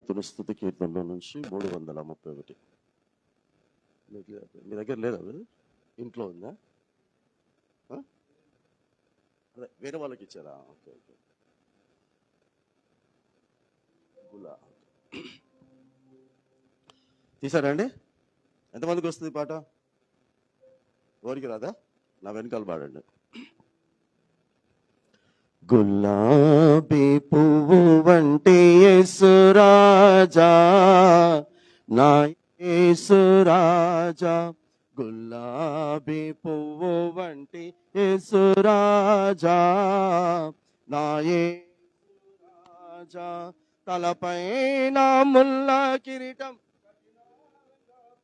భక్తుని స్తుతి కీర్తనలో నుంచి 331. మీ దగ్గర లేదా? ఇంట్లో ఉందా? అదే వేరే వాళ్ళకి ఇచ్చారా? Okay okay. గులా తీసారా అండి? ఎంతమందికి వస్తుంది పాట? ఎవరికి రాదా? నా వెనకాల పాడండి. గులాబీ పువ్వు వంటి యేసురాజా, నా యేసురాజా, గులాబీ పువ్వు వంటి యేసురాజా, నా యేసురాజా, తలపైన ముల్ల కిరీటం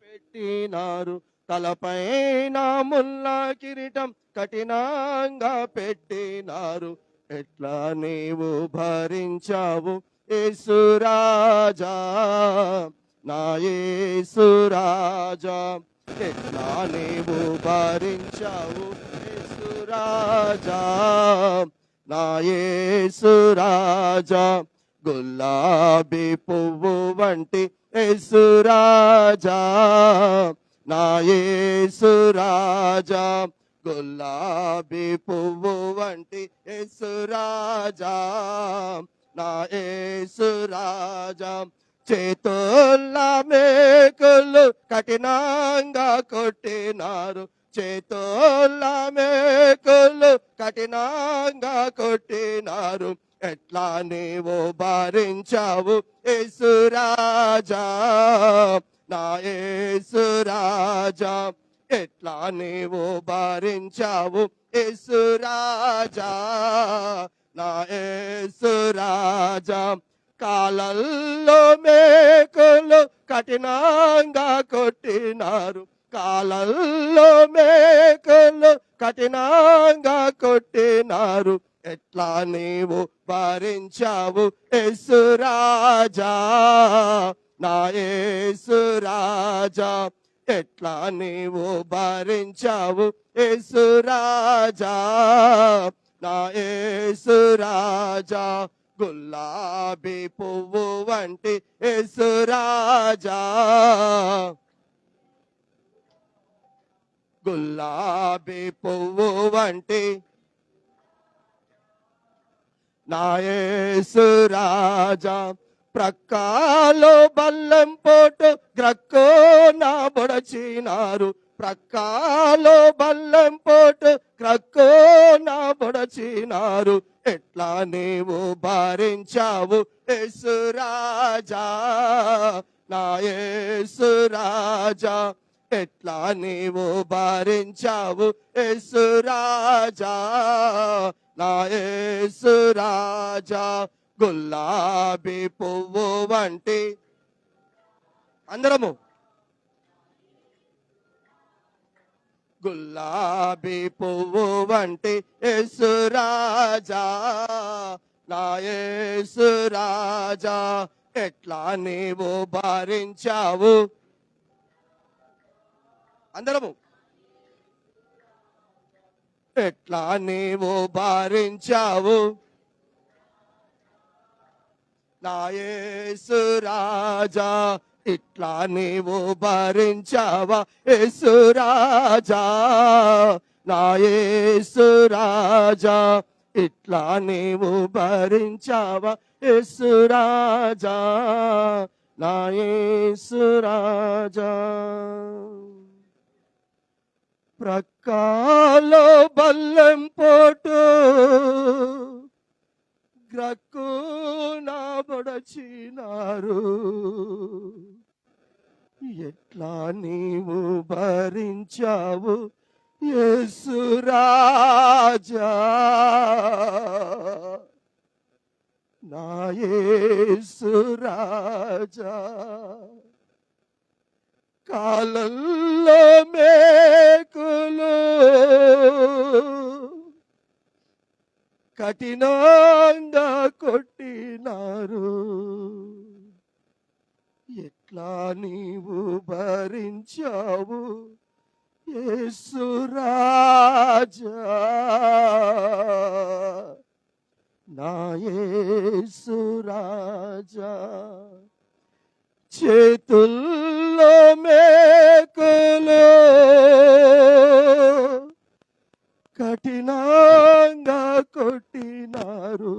పెట్టినారు, తలపైన ముల్ల కిరీటం కఠినంగా పెట్టినారు. ఎట్లా నీవు భరించావు యేసురాజా, నా యేసురాజా, ఎట్లా నీవు భరించావు యేసురాజా, నా యేసురాజా, గులాబీ పువ్వు వంటి యేసురాజా, నా యేసురాజా, గులాబీ పువ్వు వంటి యేసురాజా, నా యేసురాజా, చేతుల మేకులు కఠినంగా కొట్టినారు, చేతుల మేకులు కఠినంగా కొట్టినారు. ఎట్లా నీవు భరించావు యేసురాజా, నా యేసురాజా, ఎట్లా నీవు భరించావు యేసురాజా, నా యేసురాజా, కాలల్లో మేకులు కఠినంగా కొట్టినారు, కాలల్లో మేకులు కఠినంగా కొట్టినారు. ఎట్లా నీవు భరించావు యేసురాజా, నా యేసురాజా, ఎట్లా నీవు భరించావు యేసురాజా, నా యేసురాజా, గులాబీ పువ్వు వంటి యేసురాజా, గులాబీ పువ్వు వంటి నా యేసురాజా, ప్రక్కాలో బల్లెం పోటు గ్రక్కో నా బొడచినారు, ప్రక్కాలో బల్లెం పోటు గ్రక్కో నా బొడచినారు. ఎట్లా నీవు భరించావు యేసురాజా, నా యేసురాజా, ఎట్లా నీవు భరించావు యేసురాజా, నా యేసురాజా, గులాబీ పువ్వు వంటి అందరము గులాబీ పువ్వు వంటి యేసురాజా, నా యేసురాజా, ఎట్లా నీవు భరించావు అందరము ఎట్లా నీవు భరించావు నా యేసురాజా, ఇట్లా నీవు భరించావా యేసురాజా, నా యేసురాజా, ఇట్లా నీవు భరించావా యేసురాజా, నా యేసురాజా, ప్రక్కాలో బల్లెం పోటు గ్రక్కు నా బొడచినారు. ఎట్లా నీవు భరించావు యేసురాజా, నా యేసురాజా, కాలల్లో మేకులు కఠినంగా కొట్టినారు. ఎట్లా నీవు భరించావు యేసురాజా, నా యేసురాజా, చేతుల్లో మేకులు కఠినంగా కొట్టినారు,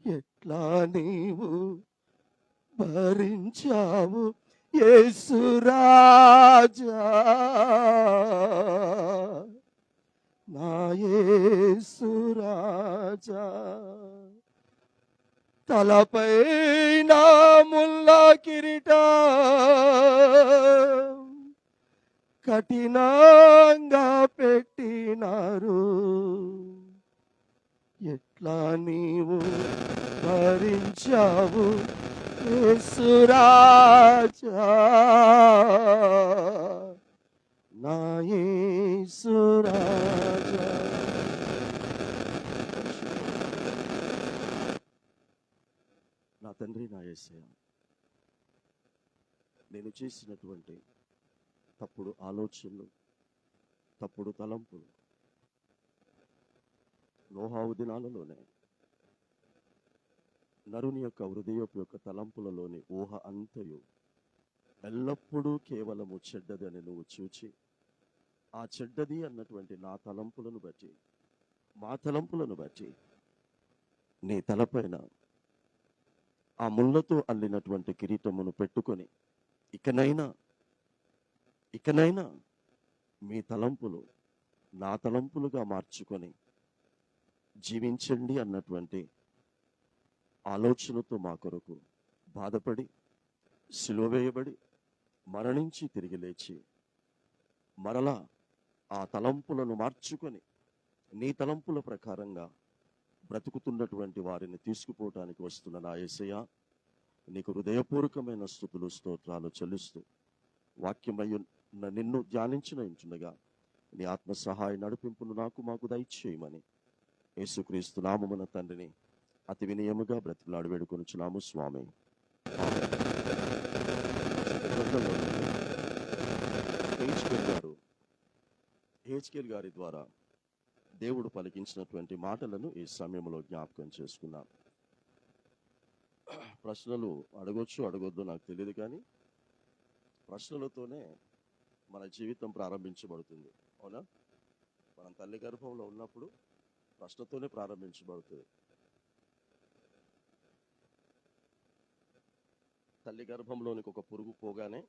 ఎట్లా నీవు భరించావు యేసురాజా, నా యేసురాజా. తలపై నా ముల్ల కిరీటం కఠినంగా పెట్టినారు, ఎట్లా నీవు భరించావు యేసురాజా, నా యేసురాజా. నా తండ్రి, నా యేసయ్య, నేను చేసినటువంటి తప్పుడు ఆలోచనలు, తప్పుడు తలంపులు నోహావు దినాలలోనే నరుని యొక్క హృదయపు యొక్క తలంపులలోని ఊహ అంతయు ఎల్లప్పుడూ కేవలము చెడ్డదని నువ్వు చూచి, ఆ చెడ్డది అన్నటువంటి నా తలంపులను బట్టి, మా తలంపులను బట్టి నీ తలపైన ఆ ముళ్ళతో అల్లినటువంటి కిరీటమును పెట్టుకొని ఇకనైనా మీ తలంపులు నా తలంపులుగా మార్చుకొని జీవించండి అన్నటువంటి ఆలోచనతో మా కొరకు బాధపడి, సిలువ వేయబడి, మరణించి తిరిగి లేచి మరలా ఆ తలంపులను మార్చుకొని నీ తలంపుల ప్రకారంగా బ్రతుకుతున్నటువంటి వారిని తీసుకుపోవటానికి వస్తున్న నా యేసయ్య, నీకు హృదయపూర్వకమైన స్తుతులు స్తోత్రాలు చెల్లిస్తూ వాక్యమయ్యున్న నిన్ను ధ్యానించిన ఉంచుండగా నీ ఆత్మ సహాయ నడిపింపును మాకు దయచేయమని యేసుక్రీస్తు నామమున తండ్రిని అతి వినయముగా బ్రతిలాడి వేడుకొనుచున్నాము స్వామి. హెచ్కేల్ గారి ద్వారా దేవుడు పలికించినటువంటి మాటలను ఈ సమయంలో జ్ఞాపకం చేసుకున్నాం. ప్రశ్నలు అడగొచ్చు, అడగొద్దు నాకు తెలియదు, కానీ ప్రశ్నలతోనే మన జీవితం ప్రారంభించబడుతుంది. అవునా? మనం తల్లి గర్భంలో ఉన్నప్పుడు ప్రశ్నతోనే ప్రారంభించబడుతుంది. తల్లి గర్భంలోనికి ఒక పురుగు పోగానే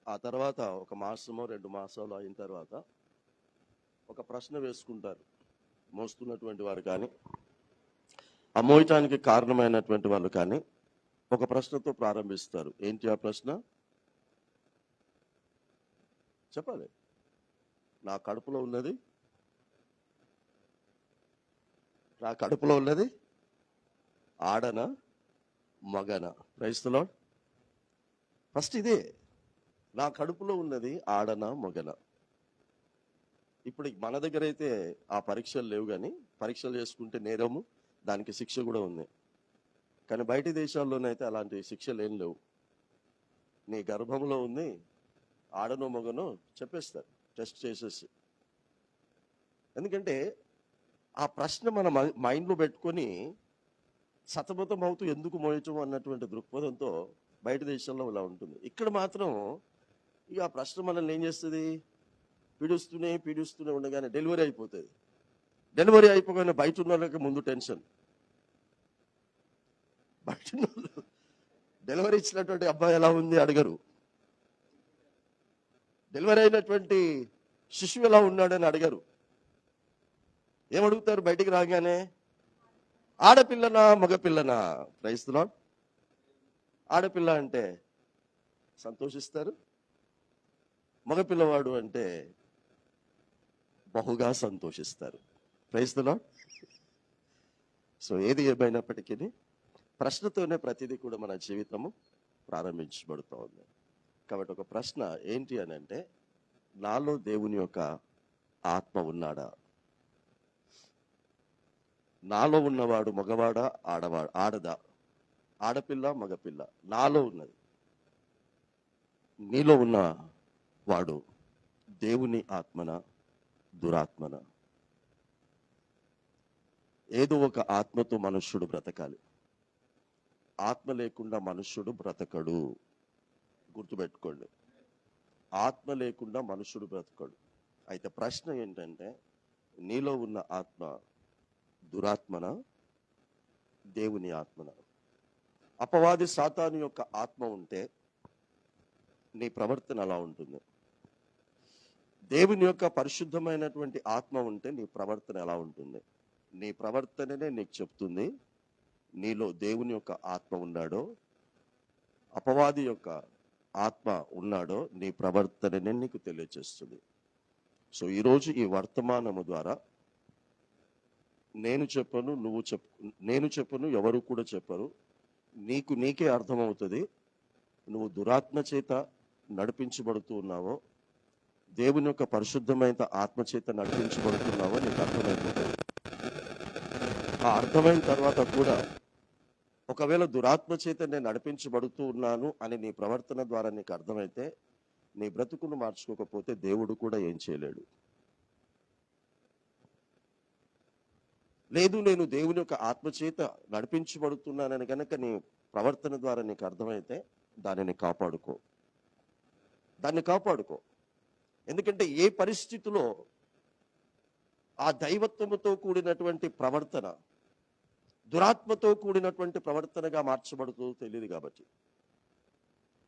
ఆ తర్వాత ఒక మాసమో 2 మాసాలు అయిన తర్వాత ఒక ప్రశ్న వేసుకుంటారు. మోస్తున్నటువంటి వారు కానీ, ఆ మోయటానికి కారణమైనటువంటి వాళ్ళు కానీ ఒక ప్రశ్నతో ప్రారంభిస్తారు. ఏంటి ఆ ప్రశ్న? చెప్పాలి. నా కడుపులో ఉన్నది ఆడనా మగనా? Praise the Lord. ఫస్ట్ ఇదే, నా కడుపులో ఉన్నది ఆడనా మగనా? ఇప్పుడు మన దగ్గర అయితే ఆ పరీక్షలు లేవు, కానీ పరీక్షలు చేసుకుంటే నేరము, దానికి శిక్ష కూడా ఉంది. కానీ బయట దేశాల్లోనైతే అలాంటి శిక్షలు ఏం లేవు. నీ గర్భంలో ఉంది ఆడనో మగనో చెప్పేస్తారు టెస్ట్ చేసేసి. ఎందుకంటే ఆ ప్రశ్న మన మైండ్లో పెట్టుకొని సతమతం అవుతూ ఎందుకు మోయటం అన్నటువంటి దృక్పథంతో బయట దేశాల్లో ఇలా ఉంటుంది. ఇక్కడ మాత్రం ఇక ఆ ప్రశ్న మనల్ని ఏం చేస్తుంది? పీడిస్తూనే ఉండగానే డెలివరీ అయిపోతుంది. డెలివరీ అయిపోగానే బయట ఉన్న వాళ్ళకి ముందు టెన్షన్. బయట డెలివరీ ఇచ్చినటువంటి అబ్బాయి ఎలా ఉంది అడగరు. డెలివరీ అయినటువంటి శిశువు ఎలా ఉన్నాడని అడగరు. ఏమడుగుతారు బయటికి రాగానే? ఆడపిల్లనా మగపిల్లనా? Praise the Lord. ఆడపిల్ల అంటే సంతోషిస్తారు, మగపిల్లవాడు అంటే బహుగా సంతోషిస్తారు. Praise the lord. సో ఏది ఏమైనప్పటికీ ప్రశ్నతోనే ప్రతిదీ కూడా మన జీవితము ప్రారంభించబడుతూ ఉంది. కాబట్టి ఒక ప్రశ్న ఏంటి అని అంటే, నాలో దేవుని యొక్క ఆత్మ ఉన్నాడా? నాలో ఉన్నవాడు మగవాడా ఆడదా? ఆడపిల్ల మగపిల్ల నాలో ఉన్నది. నీలో ఉన్న వాడు దేవుని ఆత్మన దురాత్మన? ఏదో ఒక ఆత్మతో మనుష్యుడు బ్రతకాలి. ఆత్మ లేకుండా మనుష్యుడు బ్రతకడు. గుర్తుపెట్టుకోండి, ఆత్మ లేకుండా మనుష్యుడు బ్రతకడు. అయితే ప్రశ్న ఏంటంటే, నీలో ఉన్న ఆత్మ దురాత్మన, దేవుని ఆత్మన? అపవాది సాతాను యొక్క ఆత్మ ఉంటే నీ ప్రవర్తన ఎలా ఉంటుంది? దేవుని యొక్క పరిశుద్ధమైనటువంటి ఆత్మ ఉంటే నీ ప్రవర్తన ఎలా ఉంటుంది? నీ ప్రవర్తననే నీకు చెప్తుంది నీలో దేవుని యొక్క ఆత్మ ఉన్నాడో, అపవాది యొక్క ఆత్మ ఉన్నాడో, నీ ప్రవర్తననే నీకు తెలియజేస్తుంది. సో ఈరోజు ఈ వర్తమానము ద్వారా నేను చెప్పను, ఎవరు కూడా చెప్పరు, నీకే అర్థమవుతుంది నువ్వు దురాత్మ చేత నడిపించబడుతూ ఉన్నావో, దేవుని యొక్క పరిశుద్ధమైన ఆత్మ చేత నడిపించబడుతున్నావో నీకు అర్థమైపోతుంది. ఆ అర్థమైన తర్వాత కూడా ఒకవేళ దురాత్మ చేత నేను నడిపించబడుతూ ఉన్నాను అని నీ ప్రవర్తన ద్వారా నీకు అర్థమైతే, నీ బ్రతుకును మార్చుకోకపోతే దేవుడు కూడా ఏం చేయలేడు. లేదు, నేను దేవుని యొక్క ఆత్మ చేత నడిపించబడుతున్నానని కనుక నీ ప్రవర్తన ద్వారా నీకు అర్థమైతే దానిని కాపాడుకో. ఎందుకంటే ఏ పరిస్థితిలో ఆ దైవత్వముతో కూడినటువంటి ప్రవర్తన దురాత్మతో కూడినటువంటి ప్రవర్తనగా మార్చబడుతుందో తెలియదు. కాబట్టి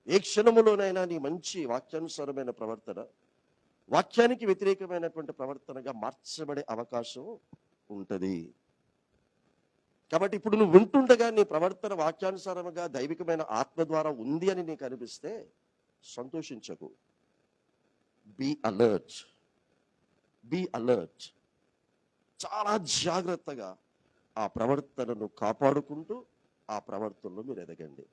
ఏ క్షణములోనైనా నీ మంచి వాక్యానుసారమైన ప్రవర్తన వాక్యానికి వ్యతిరేకమైనటువంటి ప్రవర్తనగా మార్చబడే అవకాశం ఉంటది. కాబట్టి ఇప్పుడు నువ్వు వింటుండగా నీ ప్రవర్తన వాక్యానుసారముగా దైవికమైన ఆత్మ ద్వారా ఉంది అని నీకు అనిపిస్తే సంతోషించకు. Be alert. చాలా జాగ్రత్తగా ఆ ప్రవర్తనను కాపాడుకుంటూ ఆ ప్రవర్తనలో మీరు ఎదగండి.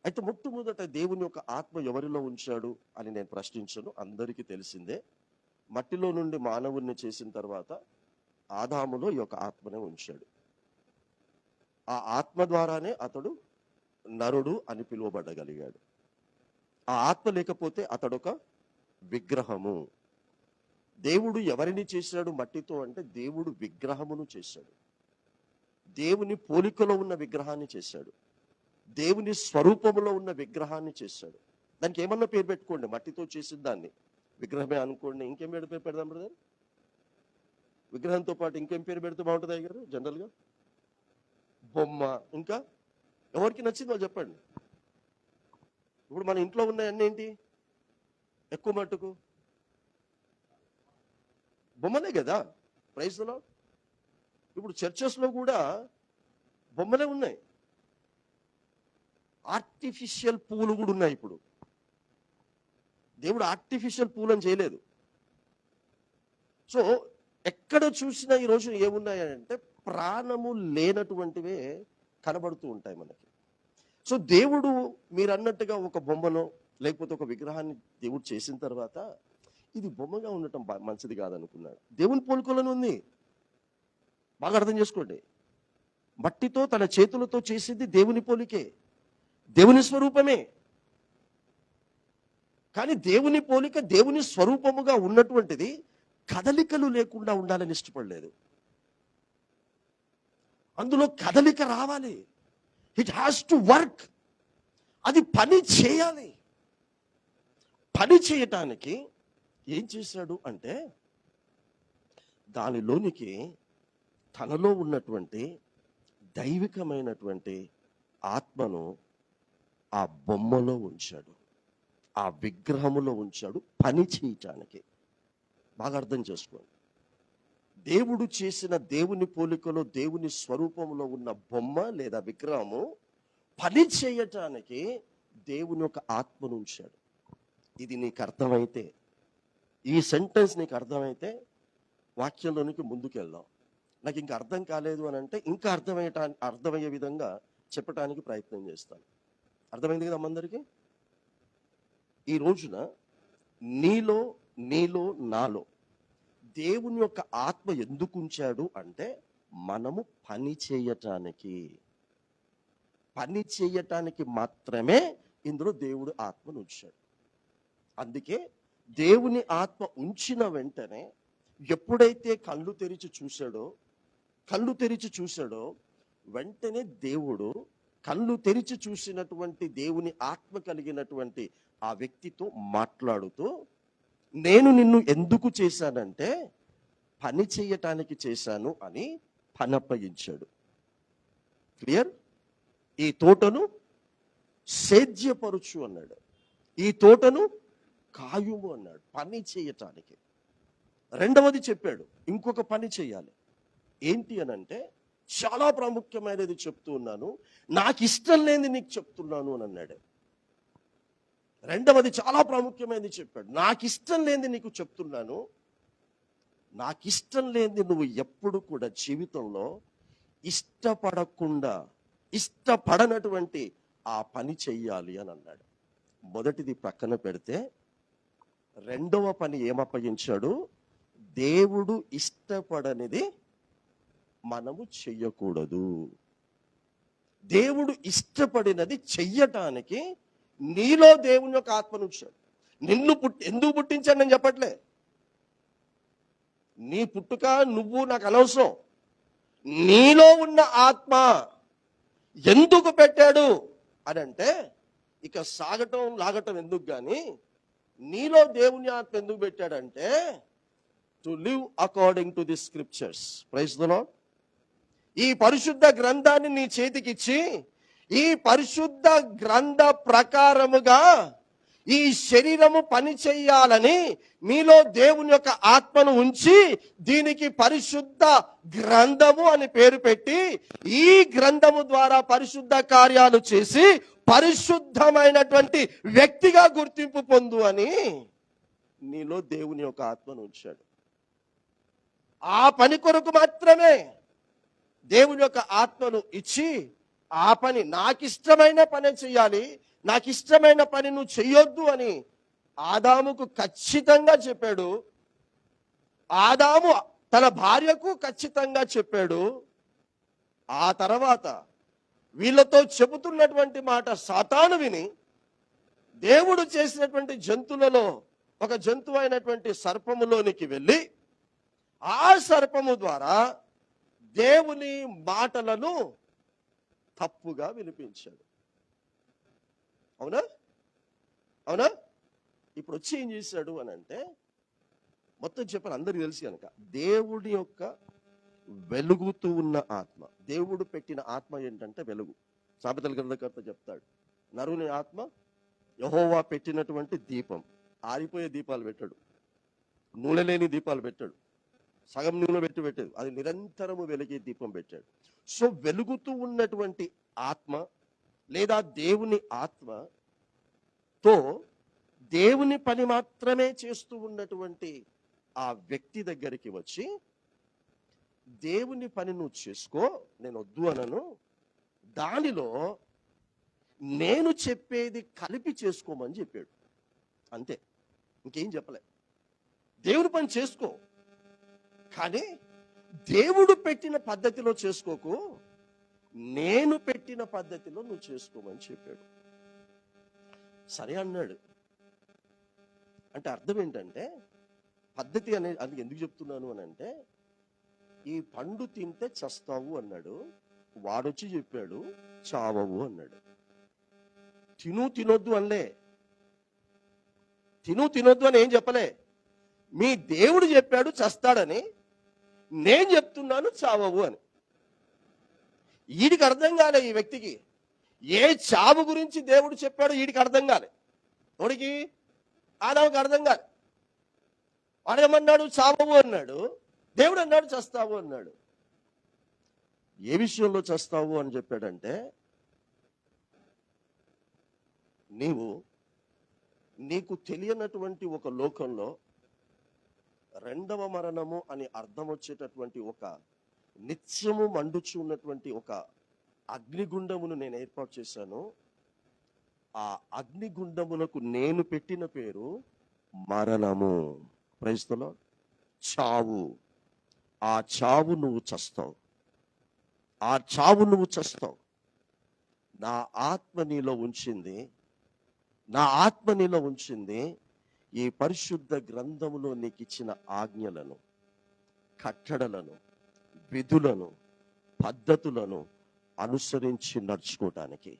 అయితే మొట్టమొదట దేవుని యొక్క ఆత్మ ఎవరిలో ఉంచాడు అని నేను ప్రశ్నించను. అందరికీ తెలిసిందే, మట్టిలో నుండి మానవుణ్ణి చేసిన తర్వాత ఆదాములో ఈ యొక్క ఆత్మనే ఉంచాడు. ఆ ఆత్మ ద్వారానే అతడు నరుడు అని పిలువబడగలిగాడు. ఆ ఆత్మ లేకపోతే అతడొక విగ్రహము. దేవుడు ఎవరిని చేశాడు మట్టితో అంటే, దేవుడు విగ్రహమును చేశాడు. దేవుని పోలికలో ఉన్న విగ్రహాన్ని చేశాడు. దేవుని స్వరూపములో ఉన్న విగ్రహాన్ని చేశాడు. దానికి ఏమన్నా పేరు పెట్టుకోండి, మట్టితో చేసిన దాన్ని విగ్రహమే అనుకోండి. ఇంకేం పేరు పెడదాం బ్రదర్? విగ్రహంతో పాటు ఇంకేం పేరు పెడితే బాగుంటుంది అయ్యారు? జనరల్గా బొమ్మ, ఇంకా ఎవరికి నచ్చింది వాళ్ళు చెప్పండి. ఇప్పుడు మన ఇంట్లో ఉన్నాయన్నీ ఏంటి? ఎక్కువ మట్టుకు బొమ్మలే కదా. ప్రైజ్లో ఇప్పుడు చర్చెస్లో కూడా బొమ్మలే ఉన్నాయి. ఆర్టిఫిషియల్ పూలు కూడా ఉన్నాయి. ఇప్పుడు దేవుడు ఆర్టిఫిషియల్ పూలను చేయలేదు. సో ఎక్కడ చూసినా ఈరోజు ఏమున్నాయంటే ప్రాణము లేనటువంటివే కనబడుతూ ఉంటాయి మనకి. సో దేవుడు మీరు అన్నట్టుగా ఒక బొమ్మను లేకపోతే ఒక విగ్రహాన్ని దేవుడు చేసిన తర్వాత ఇది బొమ్మగా ఉండటం మంచిది కాదనుకున్నాడు. దేవుని పోలికలోనే ఉంది. బాగా అర్థం చేసుకోండి. మట్టితో తన చేతులతో చేసింది దేవుని పోలికే, దేవుని స్వరూపమే. కానీ దేవుని పోలిక దేవుని స్వరూపముగా ఉన్నటువంటిది కదలికలు లేకుండా ఉండాలని ఇష్టపడలేదు. అందులో కదలిక రావాలి. It has to work. అది పని చేయాలి. పని చేయటానికి ఏం చేశాడు అంటే, దానిలోనికి తనలో ఉన్నటువంటి దైవికమైనటువంటి ఆత్మను ఆ బొమ్మలో ఉంచాడు, ఆ విగ్రహములో ఉంచాడు పని చేయటానికి. బాగా అర్థం చేసుకోండి. దేవుడు చేసిన దేవుని పోలికలో దేవుని స్వరూపంలో ఉన్న బొమ్మ లేదా విగ్రహము పని చేయటానికి దేవుని యొక్క ఆత్మను ఉంచాడు. ఇది నీకు అర్థమైతే, ఈ సెంటెన్స్ నీకు అర్థమైతే వాక్యంలోనికి ముందుకు వెళ్దాం. నాకు ఇంకా అర్థం కాలేదు అని అంటే ఇంకా అర్థమయ్యే విధంగా చెప్పటానికి ప్రయత్నం చేస్తాను. అర్థమైంది కదా అందరికీ? ఈ రోజున నీలో నాలో దేవుని యొక్క ఆత్మ ఎందుకు ఉంచాడు అంటే, మనము పని చేయటానికి మాత్రమే ఇందులో దేవుడు ఆత్మను ఉంచాడు. అందుకే దేవుని ఆత్మ ఉంచిన వెంటనే ఎప్పుడైతే కళ్ళు తెరిచి చూశాడో వెంటనే దేవుడు కళ్ళు తెరిచి చూసినటువంటి దేవుని ఆత్మ కలిగినటువంటి ఆ వ్యక్తితో మాట్లాడుతూ, నేను నిన్ను ఎందుకు చేశానంటే పని చేయటానికి చేశాను అని పని అప్పగించాడు. క్లియర్? ఈ తోటను సేద్యపరుచు అన్నాడు, ఈ తోటను కాయుము అన్నాడు, పని చేయటానికి. రెండవది చెప్పాడు, ఇంకొక పని చేయాలి. ఏంటి అనంటే, చాలా ప్రాముఖ్యమైనది చెప్తూ ఉన్నాను, నాకు ఇష్టం లేనిది నీకు చెప్తున్నాను అని అన్నాడు. రెండవది చాలా ప్రాముఖ్యమైనది చెప్పాడు, నాకు ఇష్టం లేనిది నీకు చెప్తున్నాను. నాకు ఇష్టం లేనిది నువ్వు ఎప్పుడు కూడా జీవితంలో ఇష్టపడనటువంటి ఆ పని చెయ్యాలి అని అన్నాడు. మొదటిది పక్కన పెడితే, రెండవ పని ఏమప్పగించాడు? దేవుడు ఇష్టపడనిది మనము చెయ్యకూడదు. దేవుడు ఇష్టపడినది చెయ్యటానికి నీలో దేవుని యొక్క ఆత్మను ఉంచాడు. నిన్ను ఎందుకు పుట్టించాడు నేను చెప్పట్లే. నీ పుట్టుక నువ్వు నాకు అనవసరం. నీలో ఉన్న ఆత్మ ఎందుకు పెట్టాడు అని అంటే, ఇక సాగటం లాగటం ఎందుకు గాని, నీలో దేవుని ఆత్మ ఎందుకు పెట్టాడంటే, to live according to the scriptures. Praise the Lord. ఈ పరిశుద్ధ గ్రంథాన్ని నీ చేతికిచ్చి, ఈ పరిశుద్ధ గ్రంథ ప్రకారముగా ఈ శరీరము పని చెయ్యాలని మీలో దేవుని యొక్క ఆత్మను ఉంచి, దీనికి పరిశుద్ధ గ్రంథము అని పేరు పెట్టి, ఈ గ్రంథము ద్వారా పరిశుద్ధ కార్యాలు చేసి పరిశుద్ధమైనటువంటి వ్యక్తిగా గుర్తింపు పొందు అని నీలో దేవుని యొక్క ఆత్మను ఉంచాడు. ఆ పని కొరకు మాత్రమే దేవుని యొక్క ఆత్మను ఇచ్చి, ఆ పని నాకు ఇష్టమైన పని చెయ్యాలి, నాకు ఇష్టమైన పని నువ్వు చెయ్యొద్దు అని ఆదాముకు ఖచ్చితంగా చెప్పాడు. ఆదాము తన భార్యకు ఖచ్చితంగా చెప్పాడు. ఆ తర్వాత వీళ్ళతో చెబుతున్నటువంటి మాట సాతాను విని, దేవుడు చేసినటువంటి జంతువులలో ఒక జంతువు అయినటువంటి సర్పములోనికి వెళ్ళి, ఆ సర్పము ద్వారా దేవుని మాటలను తప్పుగా వినిపించాడు. అవునా? అవునా? ఇప్పుడు వచ్చి ఏం చేశాడు అని అంటే, మొత్తం చెప్పాను అందరికి తెలుసు కనుక, దేవుడి యొక్క వెలుగుతూ ఉన్న ఆత్మ, దేవుడు పెట్టిన ఆత్మ ఏంటంటే వెలుగు. సామెతల గ్రంథకర్త చెప్తాడు, నరుని ఆత్మ యెహోవా పెట్టినటువంటి దీపం. ఆరిపోయే దీపాలు పెట్టాడు, నూనె లేని దీపాలు పెట్టాడు, సగం నూనె పెట్టాడు, అది నిరంతరము వెలిగే దీపం పెట్టాడు. సో వెలుగుతూ ఉన్నటువంటి ఆత్మ లేదా దేవుని ఆత్మతో దేవుని పని మాత్రమే చేస్తూ ఉన్నటువంటి ఆ వ్యక్తి దగ్గరికి వచ్చి, దేవుని పని నువ్వు చేసుకో, నేను వద్దు అనను, దానిలో నేను చెప్పేది కలిపి చేసుకోమని చెప్పాడు. అంతే, ఇంకేం చెప్పలే. దేవుని పని చేసుకో, కానీ దేవుడు పెట్టిన పద్ధతిలో చేసుకోకు, నేను పెట్టిన పద్ధతిలో నువ్వు చేసుకోమని చెప్పాడు. సరే అన్నాడు. అంటే అర్థం ఏంటంటే, పద్ధతి అనేది అది ఎందుకు చెప్తున్నాను అని అంటే, ఈ పండు తింటే చస్తావు అన్నాడు, వాడొచ్చి చెప్పాడు చావవు అన్నాడు. తినొద్దు అనలే, తినొద్దు అని ఏం చెప్పలే. మీ దేవుడు చెప్పాడు చస్తాడని, నేను చెప్తున్నాను చావవు అని. వీడికి అర్థం కాలే, ఈ వ్యక్తికి ఏ చావు గురించి దేవుడు చెప్పాడో వీడికి అర్థం కాలే. వాడికి ఆదాముకి అర్థం కాలే. వాడేమన్నాడు? చావవు అన్నాడు. దేవుడు అన్నాడు చస్తావు అన్నాడు. ఏ విషయంలో చస్తావు అని చెప్పాడంటే, నీకు తెలియనటువంటి ఒక లోకంలో రెండవ మరణము అని అర్థం వచ్చేటటువంటి ఒక నిత్యము మండుచు ఉన్నటువంటి ఒక అగ్నిగుండమును నేను ఏర్పాటు చేశాను. ఆ అగ్నిగుండమునకు నేను పెట్టిన పేరు మరణము. Praise the lord. చావు. ఆ చావు నువ్వు చస్తావు, ఆ చావు నువ్వు చస్తావు. నా ఆత్మ నీలో ఉంచింది ఈ పరిశుద్ధ గ్రంథములో నీకు ఇచ్చిన ఆజ్ఞలను, కట్టడలను, విధులను, పద్ధతులను, అనుసరించి నడుచుకోవటానికి.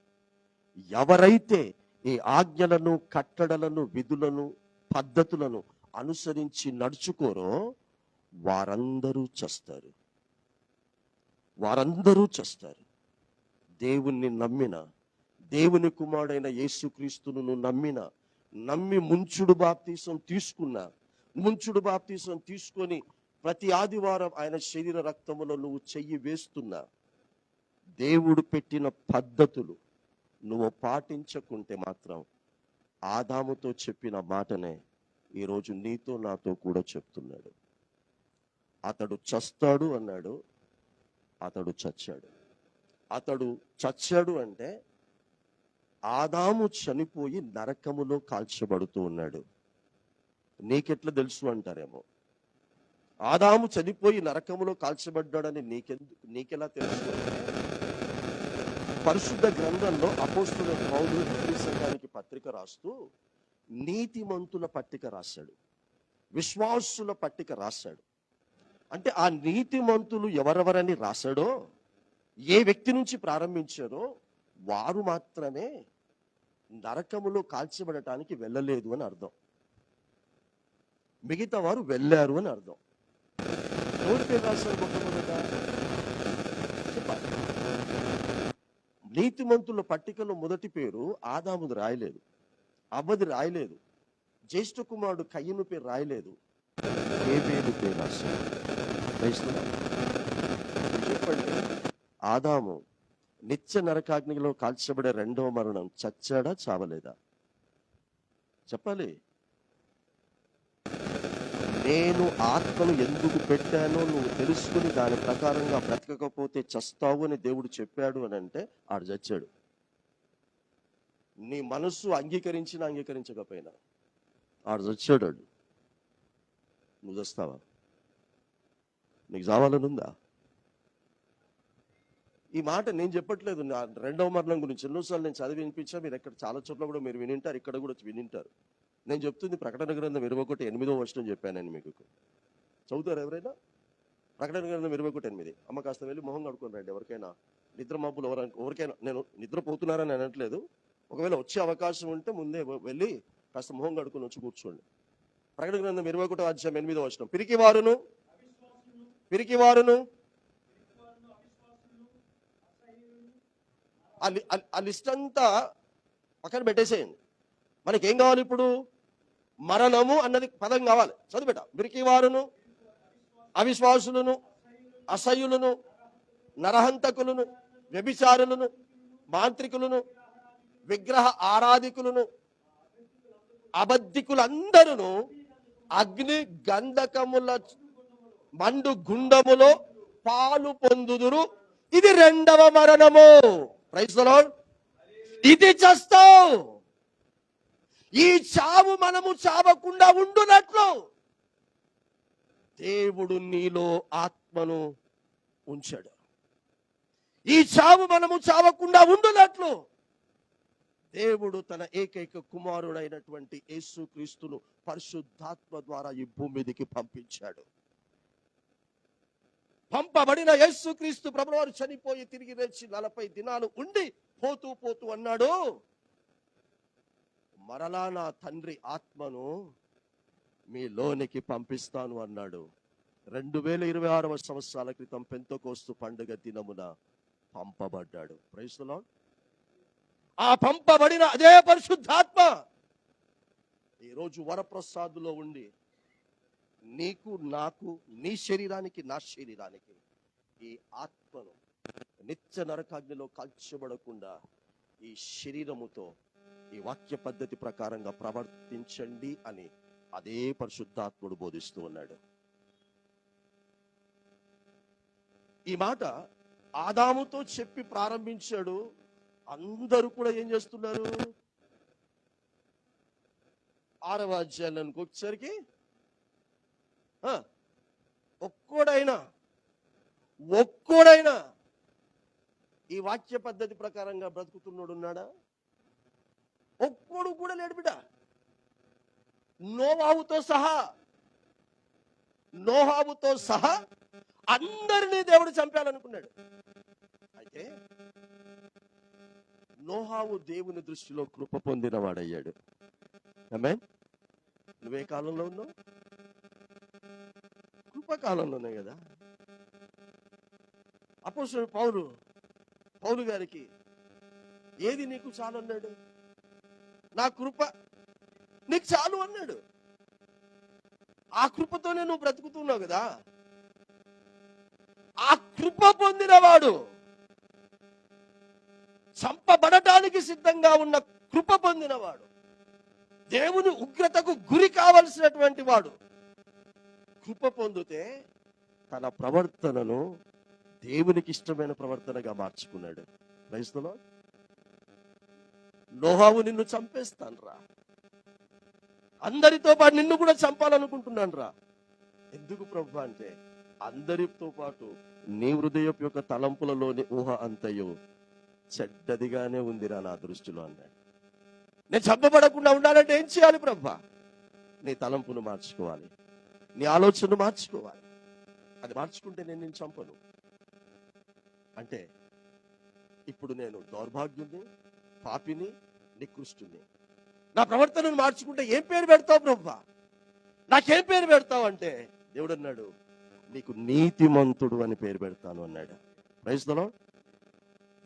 ఎవరైతే ఈ ఆజ్ఞలను, కట్టడలను, విధులను, పద్ధతులను అనుసరించి నడుచుకోరో వారందరూ చస్తారు. వారందరూ చస్తారు. దేవుణ్ణి నమ్మిన, దేవుని కుమారుడైన యేసుక్రీస్తును నమ్మి ముంచుడు బాప్తీసం తీసుకొని ప్రతి ఆదివారం ఆయన శరీర రక్తములో నువ్వు చెయ్యి వేస్తున్నా, దేవుడు పెట్టిన పద్ధతులు నువ్వు పాటించకుంటే మాత్రం ఆదాముతో చెప్పిన మాటనే ఈరోజు నీతో నాతో కూడా చెప్తున్నాడు. అతడు చస్తాడు అన్నాడు, అతడు చచ్చాడు. అతడు చచ్చాడు అంటే ఆదాము చనిపోయి నరకములో కాల్చబడుతూ ఉన్నాడు. నీకెట్లా తెలుసు అంటారేమో. ఆదాము చనిపోయి నరకములో కాల్చబడ్డాడని నీకెలా తెలుసు? పరిశుద్ధ గ్రంథంలో అపోస్తలుడైన పౌలు హెబ్రీ సంఘానికి పత్రిక రాస్తూ నీతిమంతుల పట్టిక రాశాడు, విశ్వాసుల పట్టిక రాశాడు. అంటే ఆ నీతిమంతులు ఎవరెవరని రాశాడో, ఏ వ్యక్తి నుంచి ప్రారంభించారో వారు మాత్రమే నరకములో కాల్చబడటానికి వెళ్ళలేదు అని అర్థం. మిగతా వారు వెళ్ళారు అని అర్థం. ఎవరి పేరు రాశారు మొట్టమొదట చెప్పాలి. నీతిమంతుల పట్టికలో మొదటి పేరు ఆదాముది రాయలేదు, అవ్వది రాయలేదు, జ్యేష్ఠ కుమారుడు కయ్యను పేరు రాయలేదు, హేబేలు పేరు రాశాడు. చెప్పండి, ఆదాము నిత్య నరకాగ్నిలో కాల్చబడే రెండవ మరణం చచ్చాడా చావలేదా? చెప్పాలి. నేను ఆత్మను ఎందుకు పెట్టానో నువ్వు తెలుసుకుని దాని ప్రకారంగా బ్రతకకపోతే చస్తావు అని దేవుడు చెప్పాడు అని అంటే ఆడు చచ్చాడు. నీ మనస్సు అంగీకరించినా అంగీకరించకపోయినా ఆడు చచ్చాడు. నువ్వు చస్తావా? నీకు చావాలని ఉందా? ఈ మాట నేను చెప్పట్లేదు, నా రెండవ మరణం గురించి ఎన్నోసార్లు నేను చదివి వినిపించా. మీరు ఎక్కడ చాలా చోట్ల కూడా మీరు వినింటారు, ఇక్కడ కూడా వినింటారు. నేను చెప్తుంది ప్రకటన గ్రంథం 21:8 చెప్పాను నేను మీకు. చదువుతారు ఎవరైనా? ప్రకటన గ్రంథం 21:8. అమ్మ కాస్త వెళ్ళి మొహం కడుకొని రండి. ఎవరికైనా నిద్ర మబ్బులు ఎవరికైనా, నేను నిద్రపోతున్నారని అనట్లేదు, ఒకవేళ వచ్చే అవకాశం ఉంటే ముందే వెళ్ళి కాస్త మొహం కడుకొని వచ్చి కూర్చోండి. ప్రకటన గ్రంథం 21:8. పిరికివారును ఆ లిస్ట్ అంతా పక్కన పెట్టేసేయండి. మనకేం కావాలి ఇప్పుడు? మరణము అన్నది పదం కావాలి. చదివిట. పిరికివారును, అవిశ్వాసులను, అసహ్యులను, నరహంతకులను, వ్యభిచారులను, మాంత్రికులను, విగ్రహ ఆరాధికులను, అబద్ధికులందరూ అగ్ని గంధకముల మండు గుండములో పాలు పొందుదురు. ఇది రెండవ మరణము. Praise the lord. ఇది చస్తావు. ఈ చావు మనము చావకుండా ఉండునట్లు దేవుడు నీలో ఆత్మను ఉంచాడు. ఈ చావు మనము చావకుండా ఉండునట్లు దేవుడు తన ఏకైక కుమారుడైనటువంటి యేసుక్రీస్తును పరిశుద్ధాత్మ ద్వారా ఈ భూమి మీదకి పంపించాడు. పంపబడిన యేసుక్రీస్తు ప్రభువారు చనిపోయి తిరిగి లేచి 40 దినాలు ఉండి పోతూ అన్నాడు, మరలా నా తండ్రి ఆత్మను మీలోనికి పంపిస్తాను అన్నాడు. 2026వ సంవత్సరాల క్రితం పెంతెకోస్తు పండుగ దినమున పంపబడ్డాడు. Praise the lord. ఆ పంపబడిన అదే పరిశుద్ధాత్మ ఈరోజు వరప్రసాదులో ఉండి నీకు, నాకు, నీ శరీరానికి, నా శరీరానికి ఈ ఆత్మను నిత్య నరకాగ్నిలో కాల్చబడకుండా ఈ శరీరముతో ఈ వాక్య పద్ధతి ప్రకారంగా ప్రవర్తించండి అని అదే పరిశుద్ధాత్ముడు బోధిస్తూ ఉన్నాడు. ఈ మాట ఆదాముతో చెప్పి ప్రారంభించాడు. అందరూ కూడా ఏం చేస్తున్నారు? 6వ అధ్యాయానికి వచ్చేసరికి ఒక్కడైనా ఈ వాక్య పద్ధతి ప్రకారంగా బ్రతుకుతున్నాడు ఉన్నాడా? ఒక్కడు కూడా లేడు బిడ్డ. నోహాబుతో సహా అందరినీ దేవుడు చంపాలనుకున్నాడు. అయితే నోహావు దేవుని దృష్టిలో కృప పొందిన వాడయ్యాడు. ఆమేన్. నువ్వే కాలంలో ఉన్నావు? కృపకాలంలోనే కదా. అపోస్తలుడు పౌలు గారికి ఏది నీకు చాలు అన్నాడు? నా కృప నీకు చాలు అన్నాడు. ఆ కృపతోనే నువ్వు బ్రతుకుతున్నావు కదా. ఆ కృప పొందినవాడు, చంపబడటానికి సిద్ధంగా ఉన్న కృప పొందినవాడు, దేవుని ఉగ్రతకు గురి కావలసినటువంటి వాడు కృప పొందితే తన ప్రవర్తనను దేవునికి ఇష్టమైన ప్రవర్తనగా మార్చుకున్నాడు. క్రైస్తవులు, నోహావు నిన్ను చంపేస్తాను రా, అందరితో పాటు నిన్ను కూడా చంపాలనుకుంటున్నాను రా. ఎందుకు ప్రభు అంటే, అందరితో పాటు నీ హృదయపు యొక్క తలంపులలోని ఊహ అంతయో చెడ్డదిగానే ఉందిరా నా దృష్టిలో అన్నాడు. నేను చంపబడకుండా ఉండాలంటే ఏం చేయాలి ప్రభు? నీ తలంపును మార్చుకోవాలి, నీ ఆలోచనను మార్చుకోవాలి. అది మార్చుకుంటే నేను నిన్ను చంపను. అంటే ఇప్పుడు నేను దౌర్భాగ్యుని, పాపిని, నికృష్టుని. నా ప్రవర్తనను మార్చుకుంటే ఏం పేరు పెడతావు ప్రభు? నాకేం పేరు పెడతావు అంటే, దేవుడు అన్నాడు, నీకు నీతిమంతుడు అని పేరు పెడతాను అన్నాడు. Praise the lord.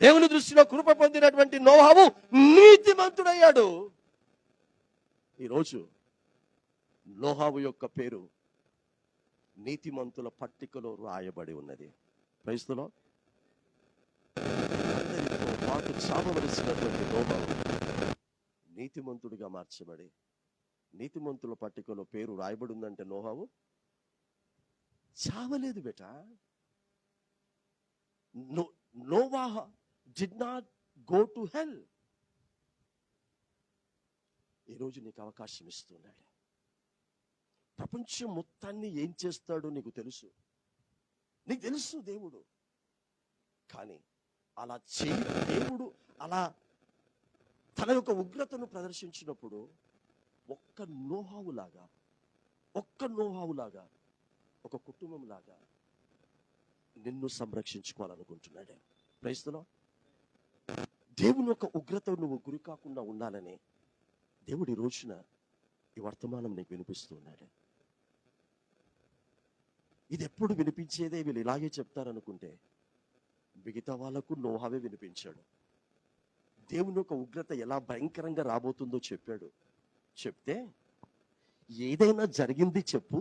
దేవుని దృష్టిలో కృప పొందినటువంటి నోహావు నీతిమంతుడయ్యాడు. ఈరోజు నోహావు యొక్క పేరు నీతిమంతుల పట్టికలో రాయబడి ఉన్నది. Praise the lord. అందరితో పాటు చావవలసినటువంటి నోహావు నీతిమంతుడిగా మార్చబడి నీతిమంతుల పట్టికలో పేరు రాయబడి ఉందంటే నోహావు చావలేదు బేట. Noah did not go to hell. ఈరోజు నీకు అవకాశం ఇస్తున్నాడు. ప్రపంచం మొత్తాన్ని ఏం చేస్తాడో నీకు తెలుసు, నీకు తెలుసు దేవుడు. కానీ అలా దేవుడు అలా తన యొక్క ఉగ్రతను ప్రదర్శించినప్పుడు ఒక్క నోహావులాగా ఒక కుటుంబం లాగా నిన్ను సంరక్షించుకోవాలనుకుంటున్నాడు. Praise the lord. దేవుని యొక్క ఉగ్రత నువ్వు గురి కాకుండా ఉండాలని దేవుడు ఈ రోజున ఈ వర్తమానం నీకు వినిపిస్తున్నాడు. ఇది ఎప్పుడు వినిపించేదే, వీళ్ళు ఇలాగే చెప్తారనుకుంటే మిగతా వాళ్ళకు నోహావే వినిపించాడు. దేవుని యొక్క ఉగ్రత ఎలా భయంకరంగా రాబోతుందో చెప్పాడు. చెప్తే ఏదైనా జరిగింది చెప్పు,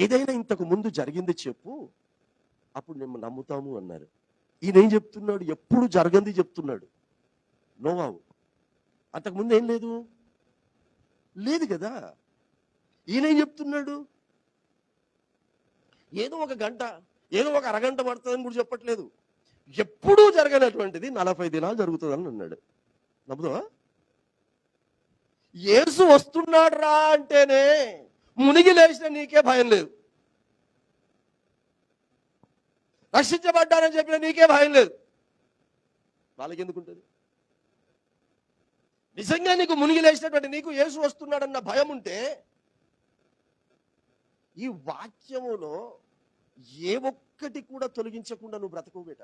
ఏదైనా ఇంతకు ముందు జరిగింది చెప్పు, అప్పుడు మేము నమ్ముతాము అన్నారు. ఈయన ఏం చెప్తున్నాడు? ఎప్పుడు జరగంది చెప్తున్నాడు నోవాహు. అంతకుముందు ఏం లేదు కదా. ఈయన ఏం చెప్తున్నాడు? ఏదో ఒక గంట, ఏదో ఒక అరగంట పడుతుందని కూడా చెప్పట్లేదు. ఎప్పుడూ జరగనటువంటిది 40 దినాలు జరుగుతుందని అన్నాడు. నమ్ముతావా? యేసు వస్తున్నాడు రా అంటేనే మునిగి లేచిన నీకే భయం లేదు. రక్షించబడ్డానని చెప్పిన నీకే భయం లేదు. వాళ్ళకి ఎందుకుంటుంది? నిజంగా నీకు మునిగి లేచినటువంటి నీకు యేసు వస్తున్నాడన్న భయం ఉంటే ఈ వాక్యములో ఏ ఒక్కటి కూడా తొలగించకుండా నువ్వు బ్రతకవు బేట.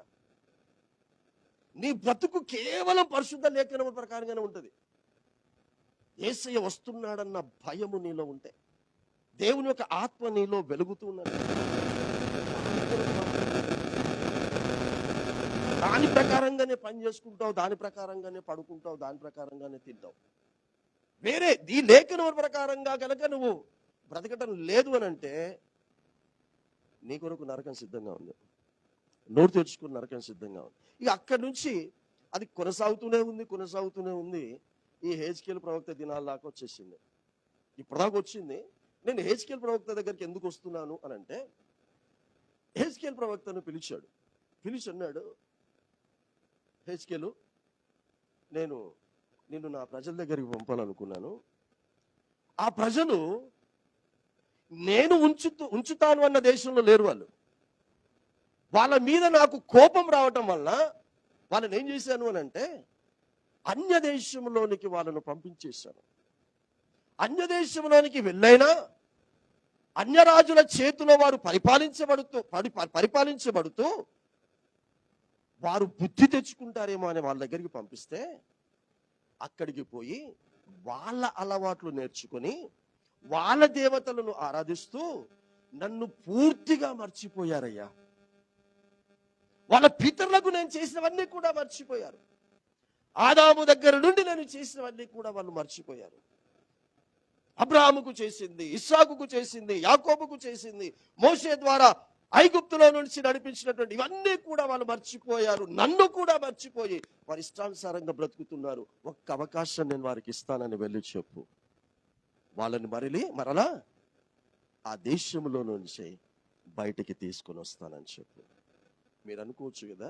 నీ బ్రతుకు కేవలం పరిశుద్ధ లేఖనం ప్రకారంగానే ఉంటుంది. యేసయ్య వస్తున్నాడన్న భయము నీలో ఉంటే, దేవుని యొక్క ఆత్మ నీలో వెలుగుతూ ఉన్నది, దాని ప్రకారంగానే పని చేసుకుంటావు, దాని ప్రకారంగానే పడుకుంటావు, దాని ప్రకారంగానే తింటావు. వేరే ఈ లేఖనం ప్రకారంగా కనుక నువ్వు బ్రతకటం లేదు అని అంటే నీ కొరకు నరకం సిద్ధంగా ఉంది. నోరు తెరుచుకుని నరకం సిద్ధంగా ఉంది. ఇక అక్కడి నుంచి అది కొనసాగుతూనే ఉంది. ఈ హెజ్కేలు ప్రవక్త దినాల దాకా వచ్చేసింది. ఇప్పటిదాకా వచ్చింది. నేను హెజ్కేలు ప్రవక్త దగ్గరికి ఎందుకు వస్తున్నాను అని అంటే, హెజ్కేలు ప్రవక్తను పిలిచి అన్నాడు, హెజ్కేలు, నేను నిన్ను నా ప్రజల దగ్గరికి పంపాలనుకున్నాను. ఆ ప్రజలు నేను ఉంచుతాను అన్న దేశంలో లేరు. వాళ్ళ మీద నాకు కోపం రావటం వల్ల వాళ్ళని ఏం చేశాను అని అంటే, అన్య దేశంలోనికి వాళ్ళను పంపించేశాను. అన్య దేశంలోనికి వెళ్ళైనా అన్యరాజుల చేతిలో వారు పరిపాలించబడుతూ వారు బుద్ధి తెచ్చుకుంటారేమో అని వాళ్ళ దగ్గరికి పంపిస్తే అక్కడికి పోయి వాళ్ళ అలవాట్లు నేర్చుకొని వాళ్ళ దేవతలను ఆరాధిస్తూ నన్ను పూర్తిగా మర్చిపోయారయ్యా. వాళ్ళ పితరులకు నేను చేసినవన్నీ కూడా మర్చిపోయారు. ఆదాము దగ్గర నుండి నేను చేసినవన్నీ కూడా వాళ్ళు మర్చిపోయారు. అబ్రాహాముకు చేసింది, ఇస్సాకుకు చేసింది, యాకోబుకు చేసింది, మోషే ద్వారా ఐగుప్తులో నుంచి నడిపించినటువంటి ఇవన్నీ కూడా వాళ్ళు మర్చిపోయారు. నన్ను కూడా మర్చిపోయి వారి ఇష్టానుసారంగా బ్రతుకుతున్నారు. ఒక్క అవకాశం నేను వారికి ఇస్తానని వెళ్ళి చెప్పు. వాళ్ళని మరలా ఆ దేశంలో నుంచి బయటికి తీసుకొని వస్తానని చెప్పు. మీరు అనుకోవచ్చు కదా,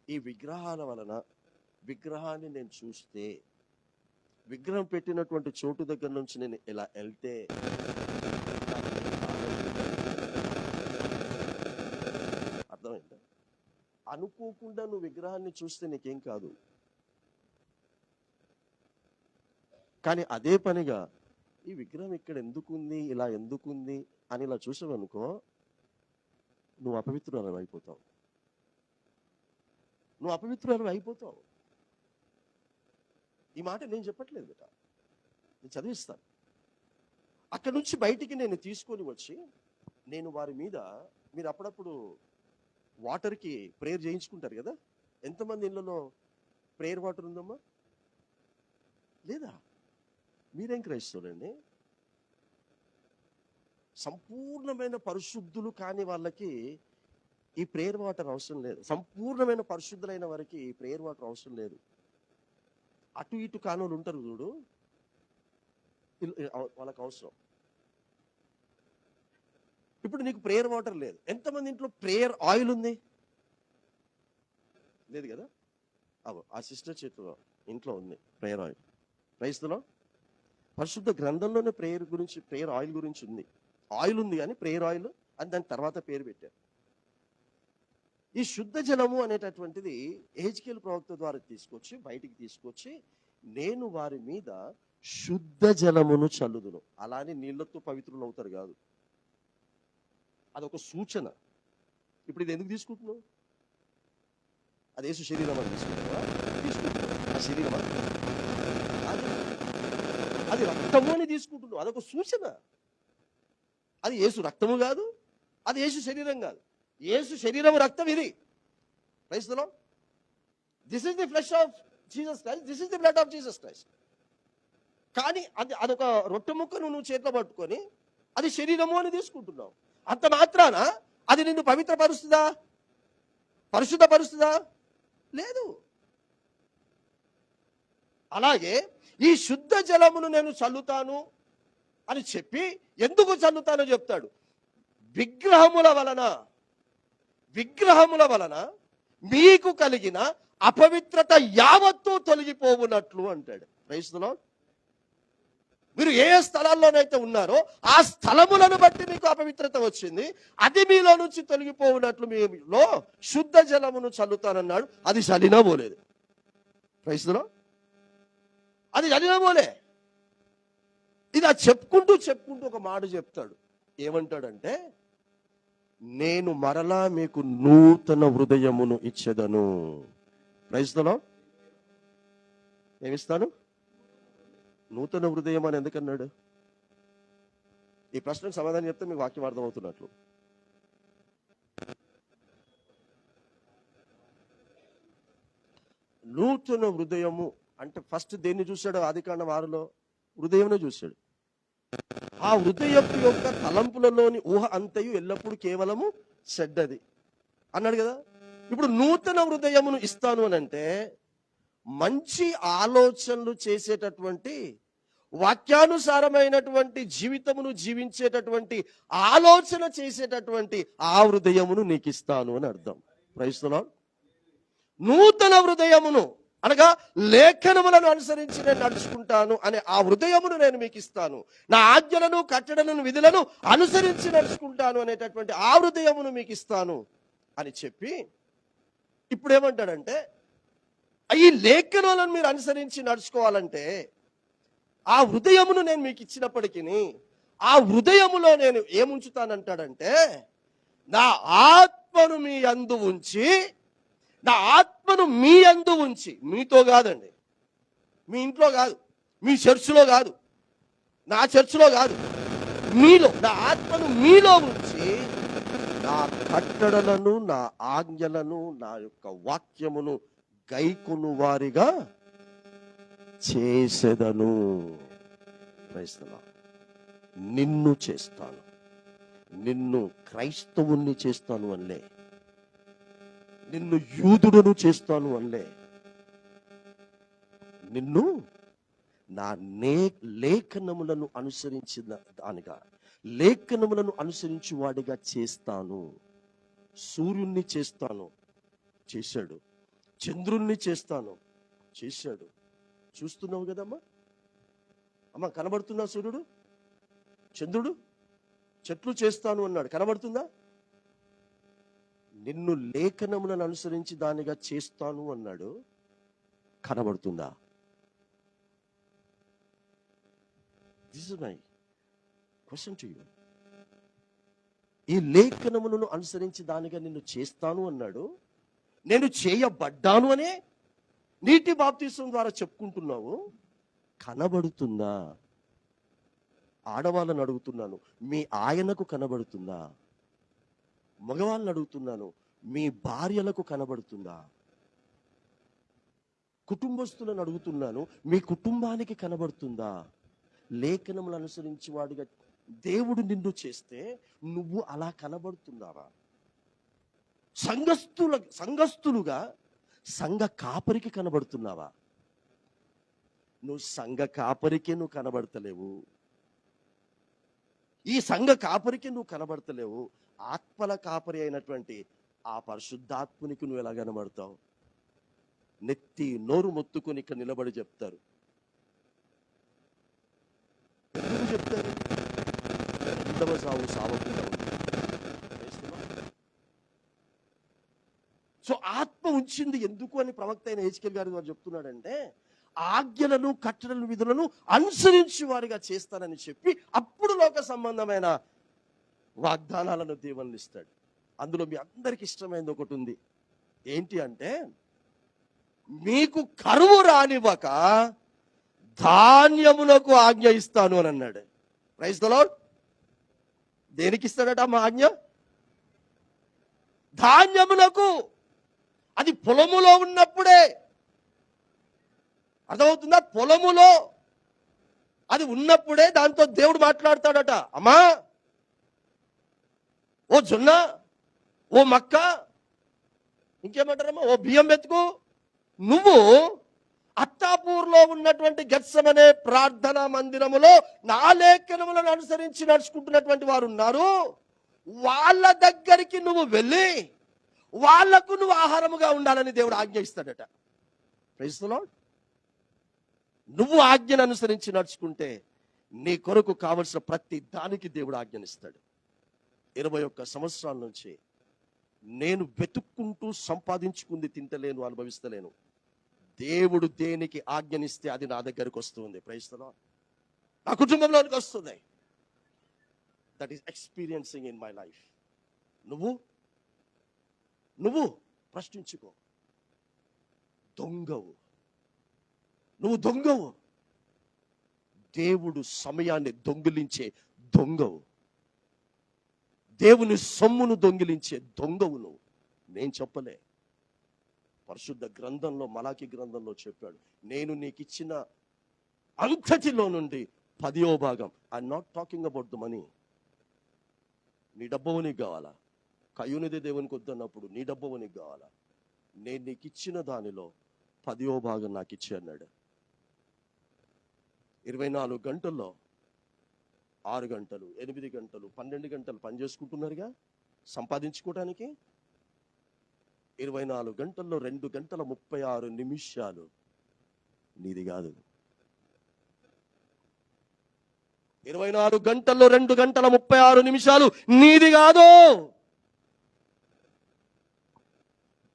ఈ విగ్రహాల వలన విగ్రహాన్ని నేను చూస్తే, విగ్రహం పెట్టినటువంటి చోటు దగ్గర నుంచి నేను ఇలా వెళ్తే అర్థమైందా? అనుకోకుండా నువ్వు విగ్రహాన్ని చూస్తే నీకేం కాదు, కానీ అదే పనిగా ఈ విగ్రహం ఇక్కడ ఎందుకుంది, ఇలా ఎందుకుంది అని ఇలా చూసావనుకో, నువ్వు అపవిత్రురాలు అయిపోతావు. నువ్వు అపవిత్రురాలు అయిపోతావు. ఈ మాట నేను చెప్పట్లేదు బిడ్డ, నేను చదివిస్తాను. అక్కడ నుంచి బయటికి నేను తీసుకొని వచ్చి నేను వారి మీద, మీరు అప్పుడప్పుడు వాటర్కి ప్రేయర్ చేయించుకుంటారు కదా, ఎంతమంది ఇళ్ళలో ప్రేయర్ వాటర్ ఉందమ్మా? లేదా? మీరేం క్రైస్తవులండి? సంపూర్ణమైన పరిశుద్ధులు కాని వాళ్ళకి ఈ ప్రేయర్ వాటర్ అవసరం లేదు. సంపూర్ణమైన పరిశుద్ధులైన వారికి ఈ ప్రేయర్ వాటర్ అవసరం లేదు. అటు ఇటు కానోళ్ళు ఉంటారు చూడు, వాళ్ళకి అవసరం. ఇప్పుడు నీకు ప్రేయర్ వాటర్ లేదు. ఎంతమంది ఇంట్లో ప్రేయర్ ఆయిల్ ఉంది? లేదు కదా? ఆ సిస్టర్ చేతిలో ఇంట్లో ఉంది ప్రేయర్ ఆయిల్. క్రైస్తవులో పరిశుద్ధ గ్రంథంలోనే ప్రేయర్ గురించి, ప్రేయర్ ఆయిల్ గురించి ఉంది. ఆయిల్ ఉంది కానీ ప్రేయర్ ఆయిల్ అని దాని తర్వాత పేరు పెట్టారు. ఈ శుద్ధ జలము అనేటటువంటిది ఎహెజ్కేలు ప్రవక్త ద్వారా తీసుకొచ్చి బయటికి తీసుకొచ్చి, నేను వారి మీద శుద్ధ జలమును చల్లుదును. అలానే నీళ్లతో పవిత్రులు అవుతారు కాదు, అదొక సూచన. ఇప్పుడు ఇది ఎందుకు తీసుకుంటున్నావు? అది యేసు శరీరం అని తీసుకుంటున్నావా? తీసుకుంటున్నావు. ఆ శరీరమా? అది రక్తము అని తీసుకుంటున్నావు. అదొక సూచన. అది యేసు రక్తము కాదు, అది యేసు శరీరం కాదు. యేసు శరీరం, రక్తం ఇది. Praise the lord. This is the flesh of Jesus Christ, this is the blood of Jesus Christ. కానీ అదొక రొట్టె ముక్కను నువ్వు చేతిలో పట్టుకొని అది శరీరము అని తీసుకుంటున్నావు. అంత మాత్రాన అది నిన్ను పవిత్రపరుస్తుందా, పరిశుద్ధపరుస్తుందా? లేదు. అలాగే ఈ శుద్ధ జలమును నేను చల్లుతాను అని చెప్పి, ఎందుకు చల్లుతానో చెప్తాడు. విగ్రహముల వలన మీకు కలిగిన అపవిత్రత యావత్తు తొలగిపోవునట్లు అంటాడు. Praise the lord. మీరు ఏ స్థలాల్లోనైతే ఉన్నారో ఆ స్థలములను బట్టి మీకు అపవిత్రత వచ్చింది, అది మీలో నుంచి తొలగిపోవునట్లు మీలో శుద్ధ జలమును చల్లుతానన్నాడు. అది చలినా పోలేదు. Praise the lord. అది చలినా పోలే. ఇది చెప్పుకుంటూ ఒక మాట చెప్తాడు. ఏమంటాడంటే, నేను మరలా మీకు నూతన హృదయమును ఇచ్చేదను. Praise the Lord. ఏమిస్తాను? నూతన హృదయం అని ఎందుకన్నాడు? ఈ ప్రశ్నకు సమాధానం చెప్తే మీకు వాక్యం అర్థమవుతున్నట్లు. నూతన హృదయము అంటే ఫస్ట్ దేన్ని చూశాడు? ఆదికాండం 6లో హృదయంలో చూశాడు. ఆ హృదయపు యొక్క తలంపులలోని ఊహ అంతయు ఎల్లప్పుడూ కేవలము చెడ్డది అన్నాడు కదా. ఇప్పుడు నూతన హృదయమును ఇస్తాను అని అంటే మంచి ఆలోచనలు చేసేటటువంటి, వాక్యానుసారమైనటువంటి జీవితమును జీవించేటటువంటి ఆలోచన చేసేటటువంటి ఆ హృదయమును నీకు ఇస్తాను అని అర్థం. Praise the lord. నూతన హృదయమును అనగా లేఖనములను అనుసరించి నేను నడుచుకుంటాను అనే ఆ హృదయమును నేను మీకు ఇస్తాను. నా ఆజ్ఞలను, కట్టడలను, విధులను అనుసరించి నడుచుకుంటాను అనేటటువంటి ఆ హృదయమును మీకు ఇస్తాను అని చెప్పి, ఇప్పుడు ఏమంటాడంటే, ఈ లేఖనాలను మీరు అనుసరించి నడుచుకోవాలంటే ఆ హృదయమును నేను మీకు ఇచ్చినప్పటికీ ఆ హృదయములో నేను ఏముంచుతానంటాడంటే, నా ఆత్మను మీ యందు ఉంచి నా ఆత్మను మీ యందు ఉంచి, మీతో కాదండి, మీ ఇంట్లో కాదు, మీ చర్చిలో కాదు, నా చర్చిలో కాదు, మీలో, నా ఆత్మను మీలో ఉంచి నా కట్టడలను, నా ఆజ్ఞలను, నా యొక్క వాక్యమును గైకొను వారిగా చేసేదను. క్రైస్తవ, నిన్ను చేస్తాను, నిన్ను క్రైస్తవుణ్ణి చేస్తాను అల్లే, నిన్ను యూదుడను చేస్తాను అల్లే, నిన్ను నా లేఖనములను అనుసరించిన దానిగా, లేఖనములను అనుసరించి వాడిగా చేస్తాను. సూర్యుణ్ణి చేస్తాను, చేశాడు. చంద్రుణ్ణి చేస్తాను, చేశాడు. చూస్తున్నావు కదమ్మా, అమ్మ కనబడుతుందా సూర్యుడు, చంద్రుడు? చెట్లు చేస్తాను అన్నాడు, కనబడుతుందా? నిన్ను లేఖనములను అనుసరించి దానిగా చేస్తాను అన్నాడు, కనబడుతుందా? This is my question to you. ఈ లేఖనములను అనుసరించి దానిగా నిన్ను చేస్తాను అన్నాడు, నేను చేయబడ్డాను అనే నీటి బాప్తిసం ద్వారా చెప్పుకుంటున్నావు, కనబడుతుందా? ఆడవాళ్ళని అడుగుతున్నాను, మీ ఆయనకు కనబడుతుందా? మగవాళ్ళని అడుగుతున్నాను, మీ భార్యలకు కనబడుతుందా? కుటుంబస్తులను అడుగుతున్నాను, మీ కుటుంబానికి కనబడుతుందా? లేఖనములు అనుసరించి వాడిగా దేవుడు నిన్ను చేస్తే నువ్వు అలా కనబడుతున్నావా? సంఘస్థులుగా సంఘ కాపరికి కనబడుతున్నావా? నువ్వు సంఘ కాపరికే నువ్వు కనబడతలేవు, ఈ సంఘ కాపరికి నువ్వు కనబడతలేవు, ఆత్మల కాపరి అయినటువంటి ఆ పరిశుద్ధాత్మునికి నువ్వు ఎలా కనబడతావు? నెత్తి నోరు మొత్తుకొని ఇక్కడ నిలబడి చెప్తారు. ఎందుకు చెప్తారు? రెండవ సావు సావకుండా ఉంది. సో ఆత్మ ఉంచింది ఎందుకు అని ప్రవక్త అయిన హెచ్కేల్ గారి వారు చెప్తున్నాడంటే, ఆజ్ఞలను, కట్టడలను, విధులను అనుసరించి వారిగా చేస్తానని చెప్పి అప్పుడు లోక సంబంధమైన వాగ్దానాలను దేవుని ఇస్తాడు. అందులో మీ అందరికి ఇష్టమైనది ఒకటి ఉంది. ఏంటి అంటే, మీకు కరువు రానివ్వక ధాన్యములకు ఆజ్ఞ ఇస్తాను అని అన్నాడు. Praise the lord. దేనికి ఇస్తాడట మా ఆజ్ఞ? ధాన్యములకు. అది పొలములో ఉన్నప్పుడే, అర్థమవుతుందా? పొలములో అది ఉన్నప్పుడే దాంతో దేవుడు మాట్లాడతాడట. అమ్మా, ఓ జొన్న, ఓ మక్క, ఇంకేమంటారమ్మా, ఓ బియ్యం వెతుకు. నువ్వు అత్తాపూర్లో ఉన్నటువంటి గెత్సెమనే ప్రార్థనా మందిరములో నా లేఖనములను అనుసరించి నడుచుకుంటున్నటువంటి వారు ఉన్నారు, వాళ్ళ దగ్గరికి నువ్వు వెళ్ళి వాళ్లకు నువ్వు ఆహారముగా ఉండాలని దేవుడు ఆజ్ఞ ఇస్తాడట. Praise the lord. నువ్వు ఆజ్ఞను అనుసరించి నడుచుకుంటే నీ కొరకు కావలసిన ప్రతి దానికి దేవుడు ఆజ్ఞనిస్తాడు. 21 సంవత్సరాల నుంచి నేను వెతుక్కుంటూ సంపాదించుకుంది తింటలేను, అనుభవిస్తలేను. దేవుడు దేనికి ఆజ్ఞనిస్తే అది నా దగ్గరకు వస్తుంది. Praise the lord. నా కుటుంబంలోనికి వస్తుంది. That is experiencing in my life. నువ్వు ప్రశ్నించుకో. నువ్వు దొంగవు. దేవుడు సమయాన్ని దొంగిలించే దొంగవు. దేవుని సొమ్మును దొంగిలించే దొంగవు నువ్వు. నేను చెప్పలే, పరిశుద్ధ గ్రంథంలో, మలాకి గ్రంథంలో చెప్పాడు, నేను నీకు ఇచ్చిన అంతటిలో నుండి 10వ భాగం. I'm not talking about the money. నీ డబ్బు నీకు కావాలా? కయ్యూనిదే దేవునికి వద్దన్నప్పుడు నీ డబ్బు నీకు కావాలా? నేను నీకు ఇచ్చిన దానిలో 10వ భాగం నాకు ఇచ్చి అన్నాడు. 24 గంటల్లో 6 గంటలు, 8 గంటలు, 12 గంటలు పని చేసుకుంటున్నారుగా సంపాదించుకోవడానికి. 24 గంటల్లో 2 గంటల 36 నిమిషాలు నీది కాదు. 24 గంటల్లో 2 గంటల 36 నిమిషాలు నీది కాదు,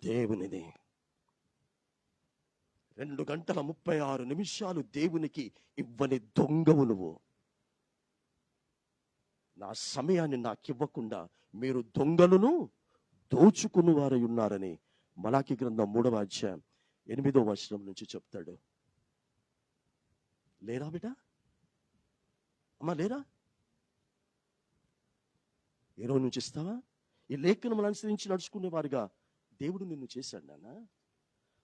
దేవునిది. 2 గంటల 36 నిమిషాలు దేవునికి ఇవ్వని దొంగవు నువ్వు. నా సమయాన్ని నాకు ఇవ్వకుండా మీరు దొంగలను దోచుకుని వారై ఉన్నారని మలాకి గ్రంథం 3వ అధ్యాయం 8వ వచనం నుంచి చెప్తాడు. లేరా బిడ్డ? అమ్మా లేరా? ఏ రోజు నుంచి ఇస్తావా? ఈ లేఖనములను అనుసరించి నడుచుకునే వారుగా దేవుడు నిన్ను చేశాడు నాన్న.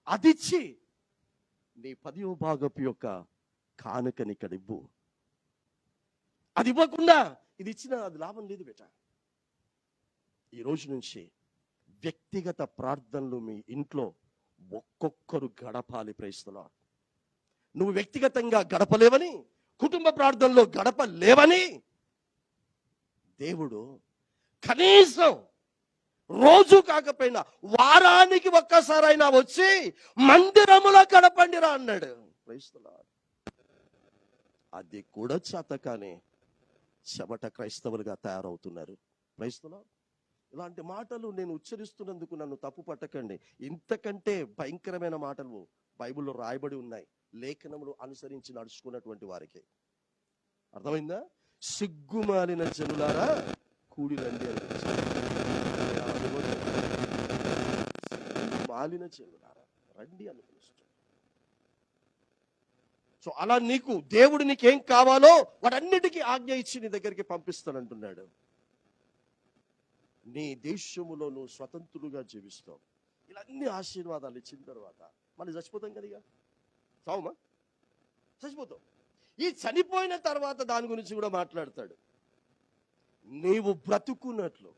అదిచ్చి నీ 10వ భాగపు యొక్క కానుకని ఇక్కడ ఇవ్వు. అది ఇవ్వకుండా ఇది ఇచ్చినా అది లాభం లేదు బేట. ఈ రోజు నుంచి వ్యక్తిగత ప్రార్థనలు మీ ఇంట్లో ఒక్కొక్కరు గడపాలి. ప్రైస్తలా, నువ్వు వ్యక్తిగతంగా గడపలేవని, కుటుంబ ప్రార్థనలో గడపలేవని దేవుడు కనీసం రోజు కాకపోయినా వారానికి ఒక్కసారైనా వచ్చి మందిరములో గడపండిరా అన్నాడు. ప్రైస్తలా, అది కూడా చేతకాని చెమట క్రైస్తవులుగా తయారవుతున్నారు. ప్రైస్తలా, ఇలాంటి మాటలు నేను ఉచ్చరిస్తున్నందుకు నన్ను తప్పు పట్టకండి. ఇంతకంటే భయంకరమైన మాటలు బైబిల్లో రాయబడి ఉన్నాయి, లేఖనములు అనుసరించి నడుచుకున్నటువంటి వారికి. అర్థమైందా? సిగ్గుమాలిన జనులారా కూడి రండి అని. మాలిన జనులారా రండి అని పిలుస్తాడు. సో అలా నీకు దేవుడు నీకేం కావాలో వాటన్నిటికీ ఆజ్ఞ ఇచ్చి నీ దగ్గరికి పంపిస్తానంటున్నాడు. నీ దేశములో నువ్వు స్వతంత్రులుగా జీవిస్తావు. ఇలా అన్ని ఆశీర్వాదాలు ఇచ్చిన తర్వాత మళ్ళీ చచ్చిపోతాం కదా. చావుమా? చచ్చిపోతావు. ఈ చనిపోయిన తర్వాత దాని గురించి కూడా మాట్లాడతాడు. నీవు బ్రతుకున్నట్లు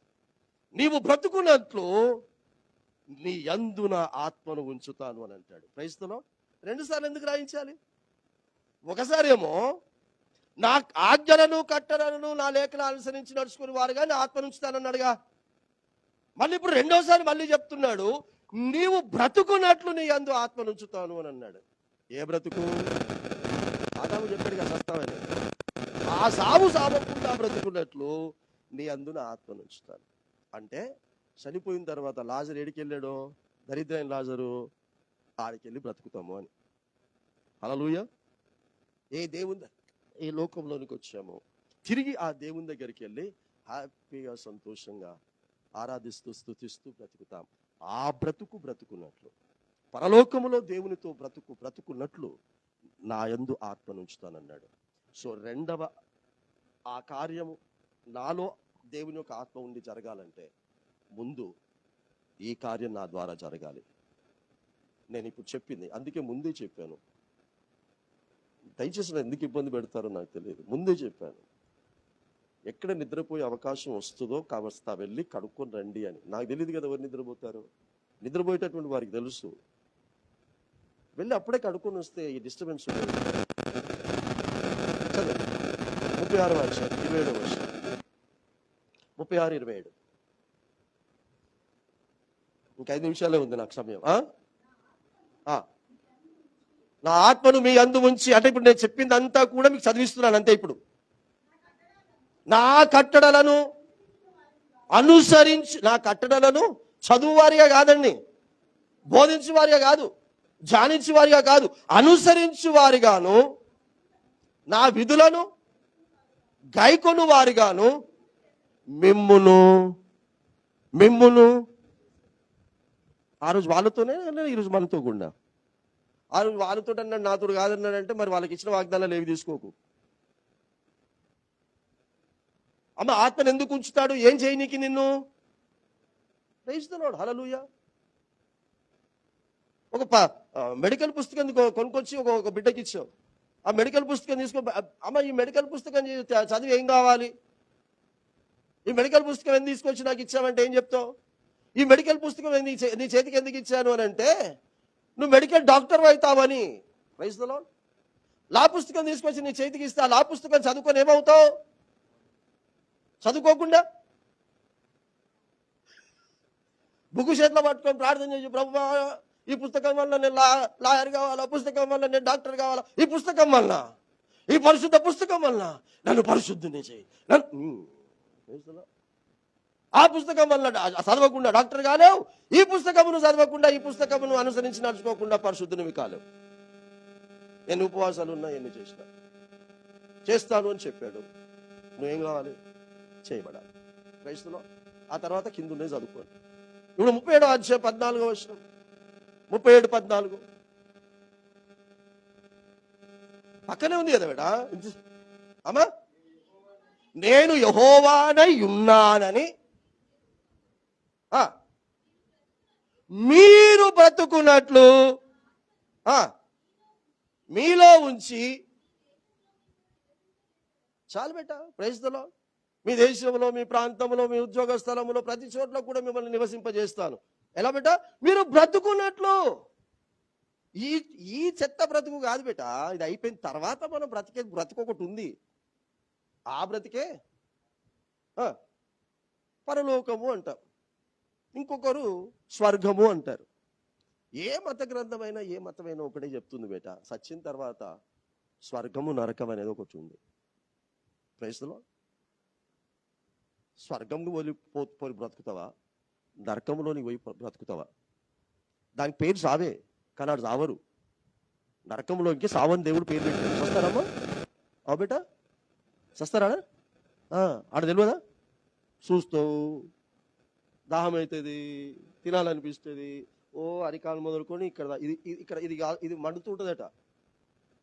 నీ యందున ఆత్మను ఉంచుతాను అని అంటాడు. క్రైస్తలో 2 సార్లు ఎందుకు రాయించాలి? ఒకసారి ఏమో నా ఆజ్ఞలను కట్టడలను నా లేఖను అనుసరించి నడుచుకుని వారుగా నా ఆత్మను ఉంచుతానన్నాడుగా. మళ్ళీ ఇప్పుడు 2వసారి మళ్ళీ చెప్తున్నాడు, నీవు బ్రతుకున్నట్లు నీ యందు ఆత్మను ఉంచుతాను అని అన్నాడు. ఏ బ్రతుకు? ఆదాము చెప్పాడు కదా సస్తావని. ఆ సావు సావకుండా బ్రతుకున్నట్లు నీ అందున ఆత్మను ఉంచుతాను అంటే, చనిపోయిన తర్వాత లాజరు ఏడికి వెళ్ళాడో, దరిద్రైన లాజరు ఆడికెళ్ళి బ్రతుకుతాము అని. హల్లెలూయా. ఏ లోకంలోనికి వచ్చామో తిరిగి ఆ దేవుని దగ్గరికి వెళ్ళి హ్యాపీగా సంతోషంగా ఆరాధిస్తూ స్తుతిస్తూ బ్రతుకుతాం. ఆ బ్రతుకున్నట్లు, పరలోకములో దేవునితో బ్రతుకున్నట్లు నా యందు ఆత్మను ఉంచుతానన్నాడు. సో 2వ ఆ కార్యము నాలో దేవుని యొక్క ఆత్మ ఉండి జరగాలంటే ముందు ఈ కార్యం నా ద్వారా జరగాలి. నేను ఇప్పుడు చెప్పింది అందుకే ముందే చెప్పాను. దయచేసి ఎందుకు ఇబ్బంది పెడతారో నాకు తెలియదు, ముందే చెప్పాను. ఎక్కడ నిద్రపోయే అవకాశం వస్తుందో కావస్తా వెళ్ళి కడుక్కొని రండి అని. నాకు తెలియదు కదా ఎవరు నిద్రపోతారో. నిద్రపోయేటటువంటి వారికి తెలుసు. వెళ్ళి అప్పుడే కడుక్కొని వస్తే ఈ డిస్టర్బెన్స్ ఉండదు. 36వ అధ్యాయం 27వ వచనం. 36:27. ఇంకా 5 నిమిషాలే ఉంది నాకు సమయం. నా ఆత్మను మీ అందు ఉంచి అంటే ఇప్పుడు నేను చెప్పింది అంతా కూడా మీకు చదివిస్తున్నాను అంతే. ఇప్పుడు నా కట్టడలను అనుసరించి, నా కట్టడలను చదువు వారిగా కాదండి, బోధించు వారిగా కాదు, ధ్యానించు వారిగా కాదు, అనుసరించు వారిగాను, నా విధులను గైకొను వారిగాను మిమ్మును ఆ రోజు వాళ్ళతోనే ఈరోజు మనతో కూడా. ఆ రోజు వాళ్ళతో అన్నాడు, నాతో కాదన్నాడంటే మరి వాళ్ళకి ఇచ్చిన వాగ్దానాలు ఏవి తీసుకోకు. అమ్మ ఆత్మను ఎందుకు ఉంచుతాడు? ఏం చేయనీకి నిన్ను? Praise the Lord. హల్లెలూయా. ఒక మెడికల్ పుస్తకం కొనుక్కొచ్చి ఒక బిడ్డకి ఇచ్చావు. ఆ మెడికల్ పుస్తకం తీసుకో. అమ్మ ఈ మెడికల్ పుస్తకం చదివి ఏం కావాలి? ఈ మెడికల్ పుస్తకం ఎందుకు తీసుకొచ్చి నాకు ఇచ్చావంటే ఏం చెప్తావు? ఈ మెడికల్ పుస్తకం నీ చేతికి ఎందుకు ఇచ్చాను అని అంటే నువ్వు మెడికల్ డాక్టర్ అవుతావని. Praise the Lord. లా పుస్తకం తీసుకొచ్చి నీ చేతికి ఇస్తే ఆ లా పుస్తకం చదువుకొని ఏమవుతావు? చదువుకోకుండా బుక్కు చేతిలో పట్టుకొని ప్రార్థన చేసి, ప్రభువా ఈ పుస్తకం వల్ల నేను లాయర్ కావాలా, పుస్తకం వల్ల నేను డాక్టర్ కావాలా, ఈ పుస్తకం వల్ల, ఈ పరిశుద్ధ పుస్తకం వల్ల నన్ను పరిశుద్ధిని చేయి. ఆ పుస్తకం వల్ల చదవకుండా డాక్టర్ కాలేవు, ఈ పుస్తకమును చదవకుండా ఈ పుస్తకమును అనుసరించి నడుచుకోకుండా పరిశుద్ధునివి కాలేవు. నేను ఉపవాసాలు ఉన్నా, ఎన్ని చేస్తాను అని చెప్పాడు. నువ్వేం కావాలి? చేయబడాలి. క్రైస్తవులో ఆ తర్వాత కింద చదువుకోండి. ఇప్పుడు 37:14 37:14 పక్కనే ఉంది కదా బేటా. అమ్మా, నేను యెహోవానై ఉన్నానని మీరు బ్రతుకున్నట్లు మీలో ఉంచి, చాలు బేటా. Praise the Lord. మీ దేశంలో, మీ ప్రాంతంలో, మీ ఉద్యోగ స్థలంలో, ప్రతి చోట్ల కూడా మిమ్మల్ని నివసింపజేస్తాను. ఎలా బేటా? మీరు బ్రతుకున్నట్లు. ఈ ఈ చెత్త బ్రతుకు కాదు బేటా. ఇది అయిపోయిన తర్వాత మనం బ్రతుకు ఒకటి ఉంది. ఆ బ్రతికే పరలోకము అంటాం, ఇంకొకరు స్వర్గము అంటారు. ఏ మత గ్రంథమైనా ఏ మతమైనా ఒకటే చెప్తుంది బేటా, సచ్చిన తర్వాత స్వర్గము నరకం అనేది ఒకటి ఉంది. Praise the lord. స్వర్గంకు పోయి బ్రతుకుతావా, నరకంలోని పోయి బ్రతుకుతావా? దానికి పేరు సావే, కానీ ఆడు సావరు. నరకంలోకి సావని దేవుడు పేరు పెట్టాడు. వస్తారమ్మా? అవు బేటా, చస్తారా? ఆడ తెలియదా? చూస్తావు, దాహం అవుతుంది, తినాలనిపిస్తుంది. ఓ అరికాలు మొదలుకొని ఇది మండుతూ ఉంటుందట.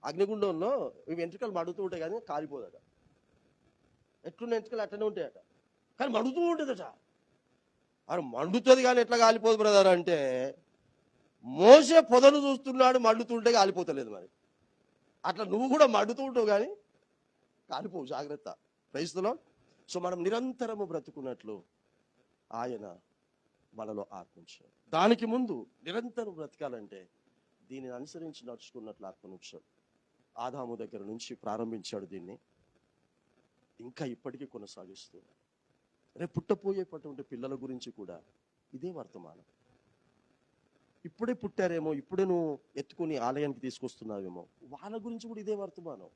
అగ్నిగుండంలో ఇవి వెంట్రుకలు మండుతూ ఉంటాయి కానీ కాలిపోదట. ఎట్లున్న వెంట్రుకలు అట్లనే ఉంటాయట, కానీ మండుతూ ఉంటుందట. అది మండుతుంది కానీ ఎట్లా కాలిపోదు బ్రదర్ అంటే, మోసే పొదను చూస్తున్నాడు, మండుతుంటే కాలిపోతలేదు. మరి అట్లా నువ్వు కూడా మండుతూ ఉంటావు కానీ కాలిపోవు. జాగ్రత్త. Praise the lord. సో మనం నిరంతరము బ్రతుకున్నట్లు ఆయన మనలో ఆత్మించాడు. దానికి ముందు నిరంతరం బ్రతకాలంటే దీనిని అనుసరించి నడుచుకున్నట్లు ఆత్మనిచ్చాడు. ఆదాము దగ్గర నుంచి ప్రారంభించాడు దీన్ని, ఇంకా ఇప్పటికీ కొనసాగిస్తున్నాడు. రేపు పుట్టపోయేటటువంటి పిల్లల గురించి కూడా ఇదే వర్తమానం. ఇప్పుడే పుట్టారేమో, ఇప్పుడే నువ్వు ఎత్తుకుని ఆలయానికి తీసుకొస్తున్నావేమో, వాళ్ళ గురించి కూడా ఇదే వర్తమానం.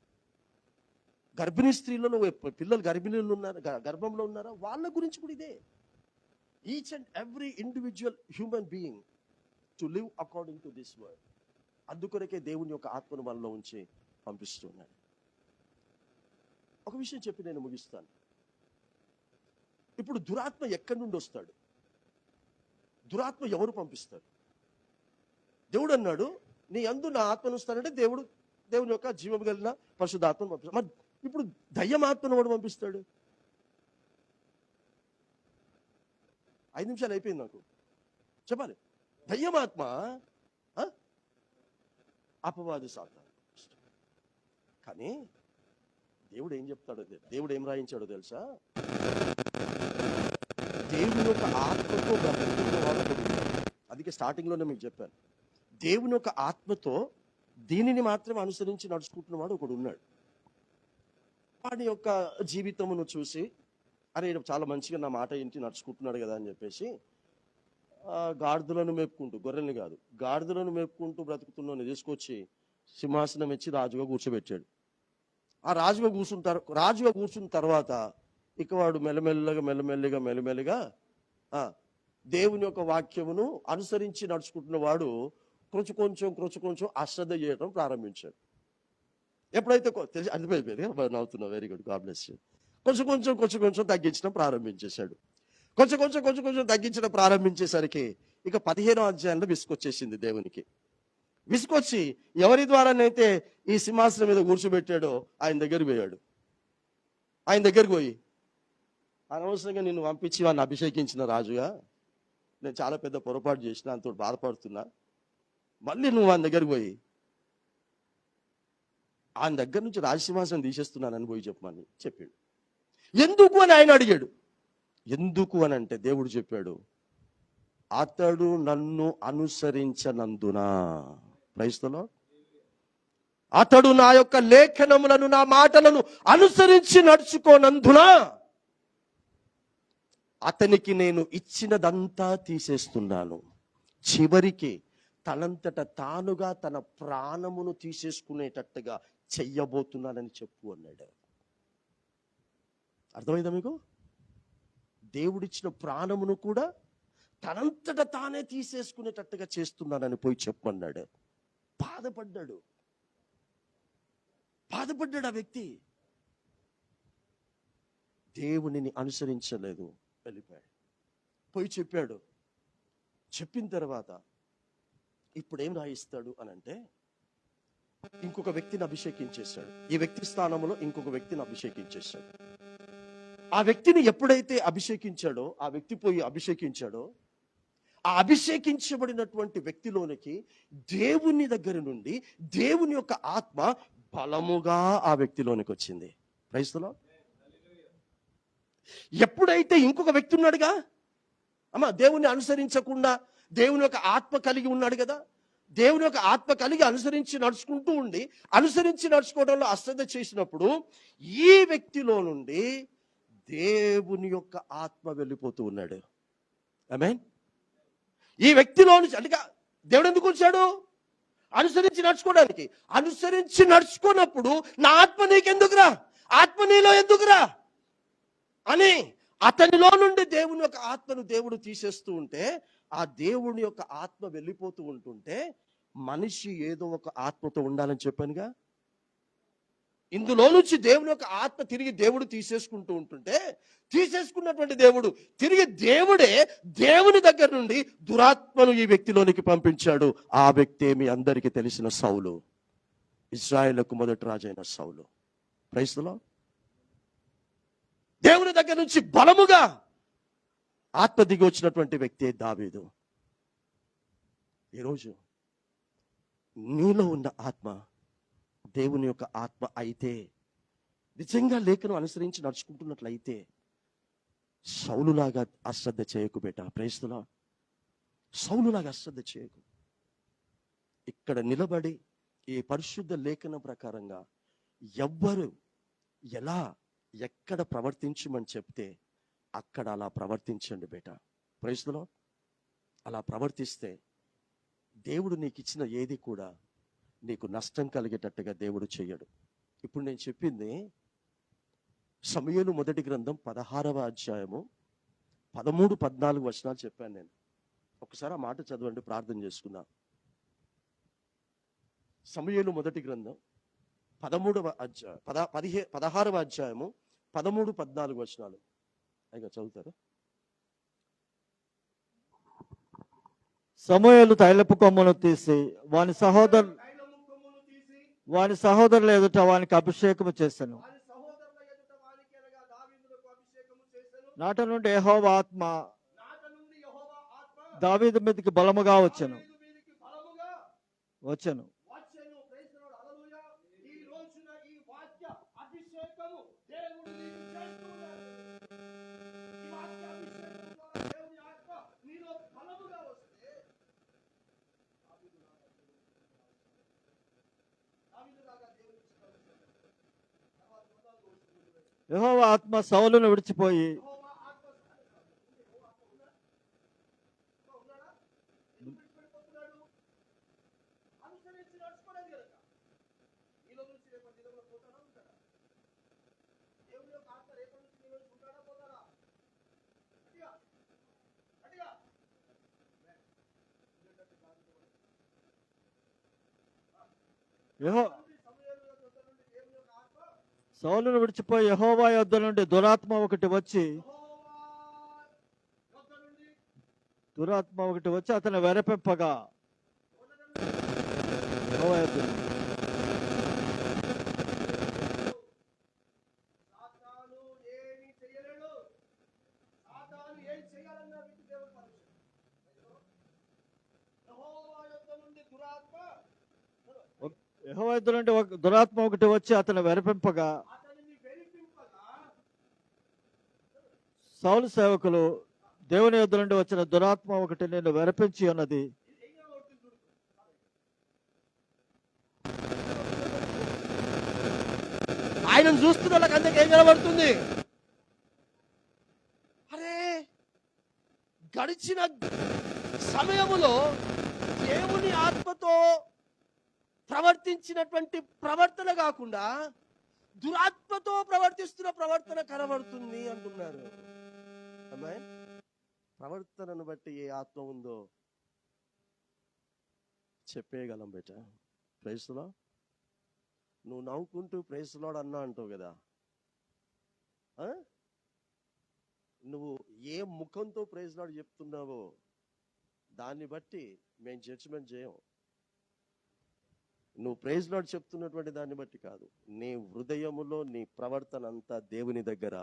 గర్భిణీ స్త్రీలలో పిల్లలు గర్భిణీలు ఉన్నారు, గర్భంలో ఉన్నారా, వాళ్ళ గురించి కూడా ఇదే. Each and every individual human being to live according to this world. అందుకొరకే దేవుని యొక్క ఆత్మను మనలో ఉంచి పంపిస్తున్నాడు. ఒక విషయం చెప్పి నేను ముగిస్తాను. ఇప్పుడు దురాత్మ ఎక్కడి నుండి వస్తాడు? దురాత్మ ఎవరు పంపిస్తారు? దేవుడు అన్నాడు, నీ యందు నా ఆత్మను వస్తానంటే దేవుని యొక్క జీవం కలిగిన పరిశుద్ధాత్మను పంపిస్తాడు. మరి ఇప్పుడు దయ్యమాత్మను ఎవడు పంపిస్తాడు? 5 నిమిషాలు అయిపోయింది నాకు చెప్పాలి. దయ్యమాత్మ అపవాది సాతాను. కానీ దేవుడు ఏం చెప్తాడో, దేవుడు ఏం రాయించాడో తెలుసా? దేవుని యొక్క ఆత్మతో బ్రతుకుతున్నవాడు. అందుకే స్టార్టింగ్లోనే మీకు చెప్పాను, దేవుని యొక్క ఆత్మతో దీనిని మాత్రమే అనుసరించి నడుచుకుంటున్నవాడు ఒకడు ఉన్నాడు. వాడి యొక్క జీవితమును చూసి, అరే చాలా మంచిగా నా మాట ఇంటి నడుచుకుంటున్నాడు కదా అని చెప్పేసి గాడిదలను మేపుకుంటూ, గొర్రెల్ని కాదు గాడిదలను మేపుకుంటూ బ్రతుకుతున్నాను తీసుకొచ్చి సింహాసనం ఇచ్చి రాజుగా కూర్చోబెట్టాడు. ఆ రాజుగా కూర్చున్న తర్వాత ఇక వాడు మెల్లమెల్లిగా దేవుని యొక్క వాక్యమును అనుసరించి నడుచుకుంటున్న వాడు కొంచెం అశ్రద్ధ చేయడం ప్రారంభించాడు. ఎప్పుడైతే తెలిసి అర్థమైపోయింది, నవ్వుతున్నా, very good, God bless you. కొంచెం తగ్గించడం ప్రారంభించేశాడు. కొంచెం తగ్గించడం ప్రారంభించేసరికి ఇక 15వ అధ్యాయంలో విసుకొచ్చేసింది దేవునికి. విసుకొచ్చి ఎవరి ద్వారానైతే ఈ సింహాసనం మీద కూర్చోబెట్టాడో ఆయన దగ్గరికి పోయాడు. ఆయన దగ్గరికి పోయి, అనవసరంగా నిన్ను పంపించి వాడిని అభిషేకించిన రాజుగా నేను చాలా పెద్ద పొరపాటు చేసిన, అంత బాధపడుతున్నా, మళ్ళీ నువ్వు ఆయన దగ్గరికి పోయి ఆయన దగ్గర నుంచి రాజసింహాసనం తీసేస్తున్నానని పోయి చెప్పమని చెప్పాడు. ఎందుకు అని ఆయన అడిగాడు. ఎందుకు అని అంటే దేవుడు చెప్పాడు, అతడు నన్ను అనుసరించనందున. Praise the lord. అతడు నా యొక్క లేఖనములను, నా మాటలను అనుసరించి నడుచుకోనందున అతనికి నేను ఇచ్చినదంతా తీసేస్తున్నాను. చివరికి తనంతట తానుగా తన ప్రాణమును తీసేసుకునేటట్టుగా చెయ్యబోతున్నానని చెప్పు అన్నాడు. అర్థమైందా మీకు? దేవుడిచ్చిన ప్రాణమును కూడా తనంతట తానే తీసేసుకునేటట్టుగా చేస్తున్నానని పోయి చెప్పన్నాడు. బాధపడ్డాడు ఆ వ్యక్తి. దేవునిని అనుసరించలేదు, వెళ్ళిపోయాడు. పోయి చెప్పాడు, చెప్పిన తర్వాత ఇప్పుడు ఏం రాయిస్తాడు అని అంటే, ఇంకొక వ్యక్తిని అభిషేకించేశాడు. ఈ వ్యక్తి స్థానంలో ఇంకొక వ్యక్తిని అభిషేకించేశాడు. ఆ వ్యక్తిని ఎప్పుడైతే అభిషేకించాడో, ఆ వ్యక్తి పోయి అభిషేకించాడో, ఆ అభిషేకించబడినటువంటి వ్యక్తిలోనికి దేవుని దగ్గర నుండి దేవుని యొక్క ఆత్మ బలముగా ఆ వ్యక్తిలోనికి వచ్చింది. Praise the lord. ఎప్పుడైతే ఇంకొక వ్యక్తి ఉన్నాడుగా, దేవుని అనుసరించకుండా దేవుని యొక్క ఆత్మ కలిగి ఉన్నాడు కదా, దేవుని యొక్క ఆత్మ కలిగి అనుసరించి నడుచుకోవడంలో అశ్రద్ధ చేసినప్పుడు ఈ వ్యక్తిలో నుండి దేవుని యొక్క ఆత్మ వెళ్ళిపోతూ ఉన్నాడు. ఆమేన్. ఈ వ్యక్తిలో నుంచి అంటే దేవుడు ఎందుకు ఉంచాడు? అనుసరించి నడుచుకోవడానికి. అనుసరించి నడుచుకున్నప్పుడు నా ఆత్మ నీకెందుకురా, ఆత్మ నీలో ఎందుకురా అని అతనిలో నుండి దేవుని యొక్క ఆత్మను దేవుడు తీసేస్తూ ఉంటే, ఆ దేవుని యొక్క ఆత్మ వెళ్ళిపోతూ ఉంటుంటే మనిషి ఏదో ఒక ఆత్మతో ఉండాలని చెప్పానుగా. ఇందులో నుంచి దేవుని యొక్క ఆత్మ తిరిగి దేవుడు తీసేసుకుంటూ ఉంటుంటే, తీసేసుకున్నటువంటి దేవుడు తిరిగి దేవుడే దేవుని దగ్గర నుండి దురాత్మను ఈ వ్యక్తిలోనికి పంపించాడు. ఆ వ్యక్తి మీ అందరికీ తెలిసిన సౌలు, ఇశ్రాయేలుకు మొదటి రాజైన సౌలు. Praise the lord. దేవుని దగ్గర నుంచి బలముగా ఆత్మ దిగి వచ్చినటువంటి వ్యక్తి దావీదు. ఈరోజు నీలో ఉన్న ఆత్మ దేవుని యొక్క ఆత్మ అయితే, నిజంగా లేఖను అనుసరించి నడుచుకుంటున్నట్లయితే, సౌలులాగా అశ్రద్ధ చేయకు బేటా. Praise the Lord. సౌలులాగా అశ్రద్ధ చేయకు. ఇక్కడ నిలబడి ఈ పరిశుద్ధ లేఖనం ప్రకారంగా ఎవ్వరు ఎలా ఎక్కడ ప్రవర్తించమని చెప్తే అక్కడ అలా ప్రవర్తించండి బేటా. Praise the Lord. అలా ప్రవర్తిస్తే దేవుడు నీకు ఇచ్చిన ఏది కూడా నీకు నష్టం కలిగేటట్టుగా దేవుడు చెయ్యడు. ఇప్పుడు నేను చెప్పింది సమూయేలు మొదటి గ్రంథం 16వ అధ్యాయము 13-14 వచనాలు చెప్పాను నేను. ఒకసారి ఆ మాట చదవండి, ప్రార్థన చేసుకుందాం. సమూయేలు మొదటి గ్రంథం 16వ అధ్యాయము 13-14 వచనాలు. అయిగా చదువుతారా? సమూయేలు తైలపు కొమ్మను తీసి వాని సహోదరుల ఎదుట వానికి అభిషేకము చేశాను. నాట నుండి యెహోవా ఆత్మ దావీదు మీదకి బలముగా వచ్చెను. యెహోవా ఆత్మ సౌలును విడిచిపోయి యెహోవా యొద్ద నుండి దురాత్మ ఒకటి వచ్చి అతను వెరపెంపగా యెహోవా యొద్ద నుండి దురాత్మ ఒకటి వచ్చి అతను వెరపెంపగా సౌలు సేవకులు దేవుని యొద్ద నుండి వచ్చిన దురాత్మ ఒకటి నేను వెరపించి ఉన్నది. ఆయనను చూస్తున్న వాళ్ళకి అందరికి ఏం కనబడుతుంది? అరే, గడిచిన సమయములో దేవుని ఆత్మతో ప్రవర్తించినటువంటి ప్రవర్తన కాకుండా దురాత్మతో ప్రవర్తిస్తున్న ప్రవర్తన కనబడుతుంది అంటున్నారు. అమ్మాయి, ప్రవర్తనను బట్టి ఏ ఆత్మ ఉందో చెప్పేయగలం బేట. Praise the lord. నువ్వు నవ్వుకుంటూ ప్రైజ్ ది లార్డ్ అన్నా అంటావు కదా, నువ్వు ఏ ముఖంతో ప్రైజ్ ది లార్డ్ చెప్తున్నావో దాన్ని బట్టి మేము జడ్జిమెంట్ చేయం. నువ్వు ప్రైజ్ లార్డ్ చెప్తున్నటువంటి దాన్ని బట్టి కాదు. నీ హృదయములో నీ ప్రవర్తన అంతా దేవుని దగ్గర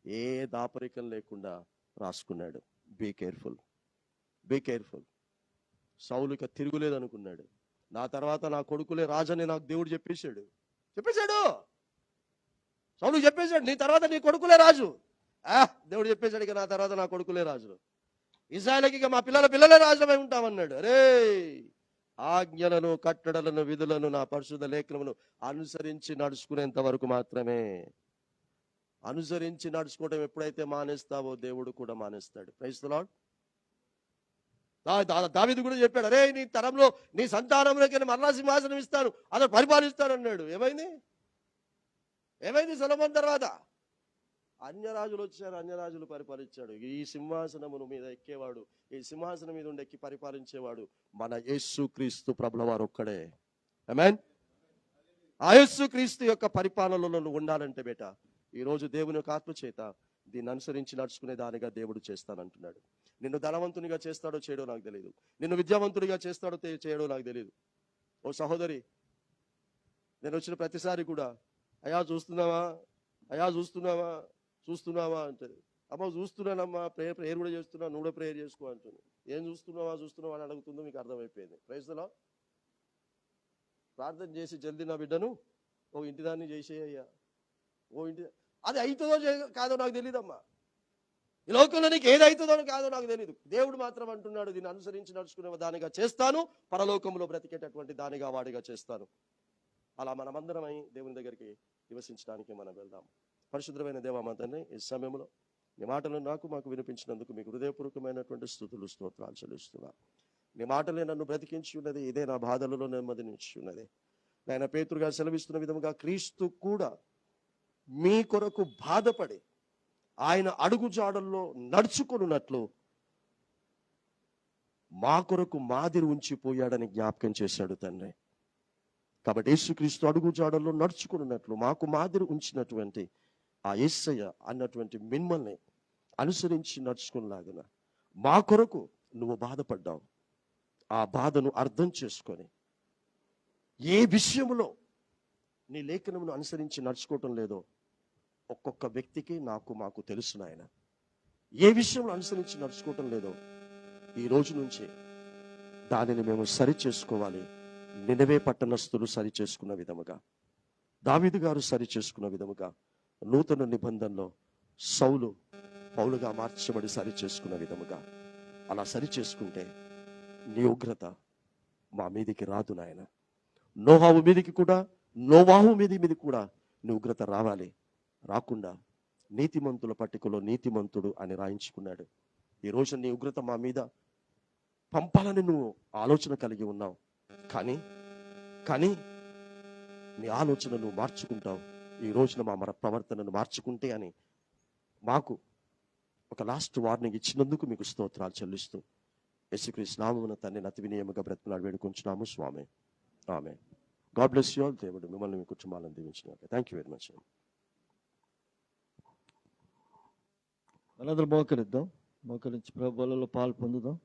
ఏ దాపరికం లేకుండా రాసుకున్నాడు. Be careful, be careful. సౌలుకి తిరుగులేదు అనుకున్నాడు. నా తర్వాత నా కొడుకులే రాజని నాకు దేవుడు చెప్పేశాడు. సౌలుకి చెప్పేశాడు, నీ తర్వాత నీ కొడుకులే రాజు. దేవుడు చెప్పేశాడు, ఇక నా తర్వాత నా కొడుకులే రాజు. ఇశ్రాయేలుకి ఇక మా పిల్లలే రాజులమై ఉంటామన్నాడు. అరే, ఆజ్ఞలను, కట్టడలను, విధులను, నా పరిశుద్ధ లేఖనమును అనుసరించి నడుచుకునేంత వరకు మాత్రమే. అనుసరించి నడుచుకోవడం ఎప్పుడైతే మానేస్తావో దేవుడు కూడా మానేస్తాడు. Praise the lord. దావీదు కూడా చెప్పాడు, అరే నీ తరంలో నీ సంతానంలోకి మరలా సింహాసనం ఇస్తాను, అతను పరిపాలిస్తాను అన్నాడు. ఏమైంది సొలొమోను తర్వాత? అన్యరాజులు వచ్చారు, అన్యరాజులు పరిపాలించాడు. ఈ సింహాసనమును మీద ఎక్కేవాడు, ఈ సింహాసనం మీద ఉండి ఎక్కి పరిపాలించేవాడు మన యేసుక్రీస్తు ప్రభుల వారు ఒక్కడే. ఆమేన్. ఆ యేసుక్రీస్తు యొక్క పరిపాలనలో నువ్వు ఉండాలంటే బేట, ఈ రోజు దేవుని యొక్క ఆత్మ చేత దీన్ని అనుసరించి నడుచుకునే దానిగా దేవుడు చేస్తానంటున్నాడు. నిన్ను ధనవంతునిగా చేస్తాడో చేయడో నాకు తెలియదు. నిన్ను విద్యావంతుడిగా చేస్తాడో చేయడో నాకు తెలియదు. ఓ సహోదరి, నేను వచ్చిన ప్రతిసారి కూడా అయ్యా చూస్తున్నావా, అయ్యా చూస్తున్నావా, చూస్తున్నావా అంటది. అమ్మ చూస్తున్నానమ్మా, ప్రేయర్ కూడా చేస్తున్నా, నువ్వు కూడా ప్రేయర్ చేసుకో అంటుంది. ఏం చూస్తున్నావా అని అడుగుతుందో మీకు అర్థమైపోయింది. Praise the lord. ప్రార్థన చేసి జల్దీ నా బిడ్డను ఓ ఇంటి దాన్ని చేసేయ్యా, ఓ ఇంటి, అది అవుతుందో కాదో నాకు తెలియదమ్మా. ఈ లోకంలో నీకు ఏది అవుతుందో కాదో నాకు తెలియదు. దేవుడు మాత్రం అంటున్నాడు, దీన్ని అనుసరించి నడుచుకునే దానిగా చేస్తాను, పరలోకంలో బ్రతికేటటువంటి దానిగా వాడిగా చేస్తాను. అలా మనమందరమై దేవుని దగ్గరికి నివసించడానికి మనం వెళ్దాం. పరిశుద్ధమైన దేవా మా తండ్రి, ఈ సమయంలో నీ మాటలు మాకు వినిపించినందుకు మీకు హృదయపూర్వకమైనటువంటి స్తుతులు, స్తోత్రాలు చెల్లిస్తున్నా. నీ మాటలే నన్ను బ్రతికించి ఉన్నది, ఇదే నా బాధలలో నెమ్మదినిచ్చి ఉన్నది. నాయన పేతురుగా సెలవిస్తున్న విధముగా క్రీస్తు కూడా మీ కొరకు బాధపడి ఆయన అడుగుజాడల్లో నడుచుకున్నట్లు మా కొరకు మాదిరి ఉంచిపోయాడని జ్ఞాపకం చేశాడు తండ్రి. కాబట్టి యేసుక్రీస్తు అడుగుజాడల్లో నడుచుకున్నట్లు మాకు మాదిరి ఉంచినటువంటి ఆ యేసయ్య అన్నటువంటి మిమ్మల్ని అనుసరించి నడుచుకునేలాగున మా కొరకు నువ్వు బాధపడ్డావు. ఆ బాధను అర్థం చేసుకొని ఏ విషయంలో నీ లేఖనమును అనుసరించి నడుచుకోవటం లేదో ఒక్కొక్క వ్యక్తికి మాకు తెలుసు నాయన. ఏ విషయంలో అనుసరించి నడుచుకోవటం లేదో ఈ రోజు నుంచి దానిని మేము సరి చేసుకోవాలి. నినవే పట్టణస్థులు సరి చేసుకున్న విధముగా, దావీదు గారు సరి చేసుకున్న విధముగా, నూతన నిబంధనలో సౌలు పౌలుగా మార్చబడి సరి చేసుకున్న విధముగా అలా సరి చేసుకుంటే నీ ఉగ్రత మా మీదికి రాదు నాయన. నోవాహు మీది కూడా నీ ఉగ్రత రావాలి. రాకుండా నీతిమంతుల పట్టికలో నీతిమంతుడు అని రాయించుకున్నాడు. ఈ రోజు నీ ఉగ్రత మా మీద పంపాలని నువ్వు ఆలోచన కలిగి ఉన్నావు. కానీ నీ ఆలోచన నువ్వు మార్చుకుంటావు. ఈ రోజున మా ప్రవర్తనను మార్చుకుంటే అని మాకు ఒక లాస్ట్ వార్నింగ్ ఇచ్చినందుకు మీకు స్తోత్రాలు చెల్లిస్తూ యేసుక్రీస్తు నామమున తండ్రి అతి వినయముగా బ్రతిమలాడి వేడుకొంచున్నాము స్వామి. Amen. God bless you all. దేవుడు మిమ్మల్ని మీ కుటుంబాలను దీవించుగాక. Thank you very much. మనందరం మోకరిద్దాం. మోకరించి ప్రభువులలో పాలు పొందుదాం.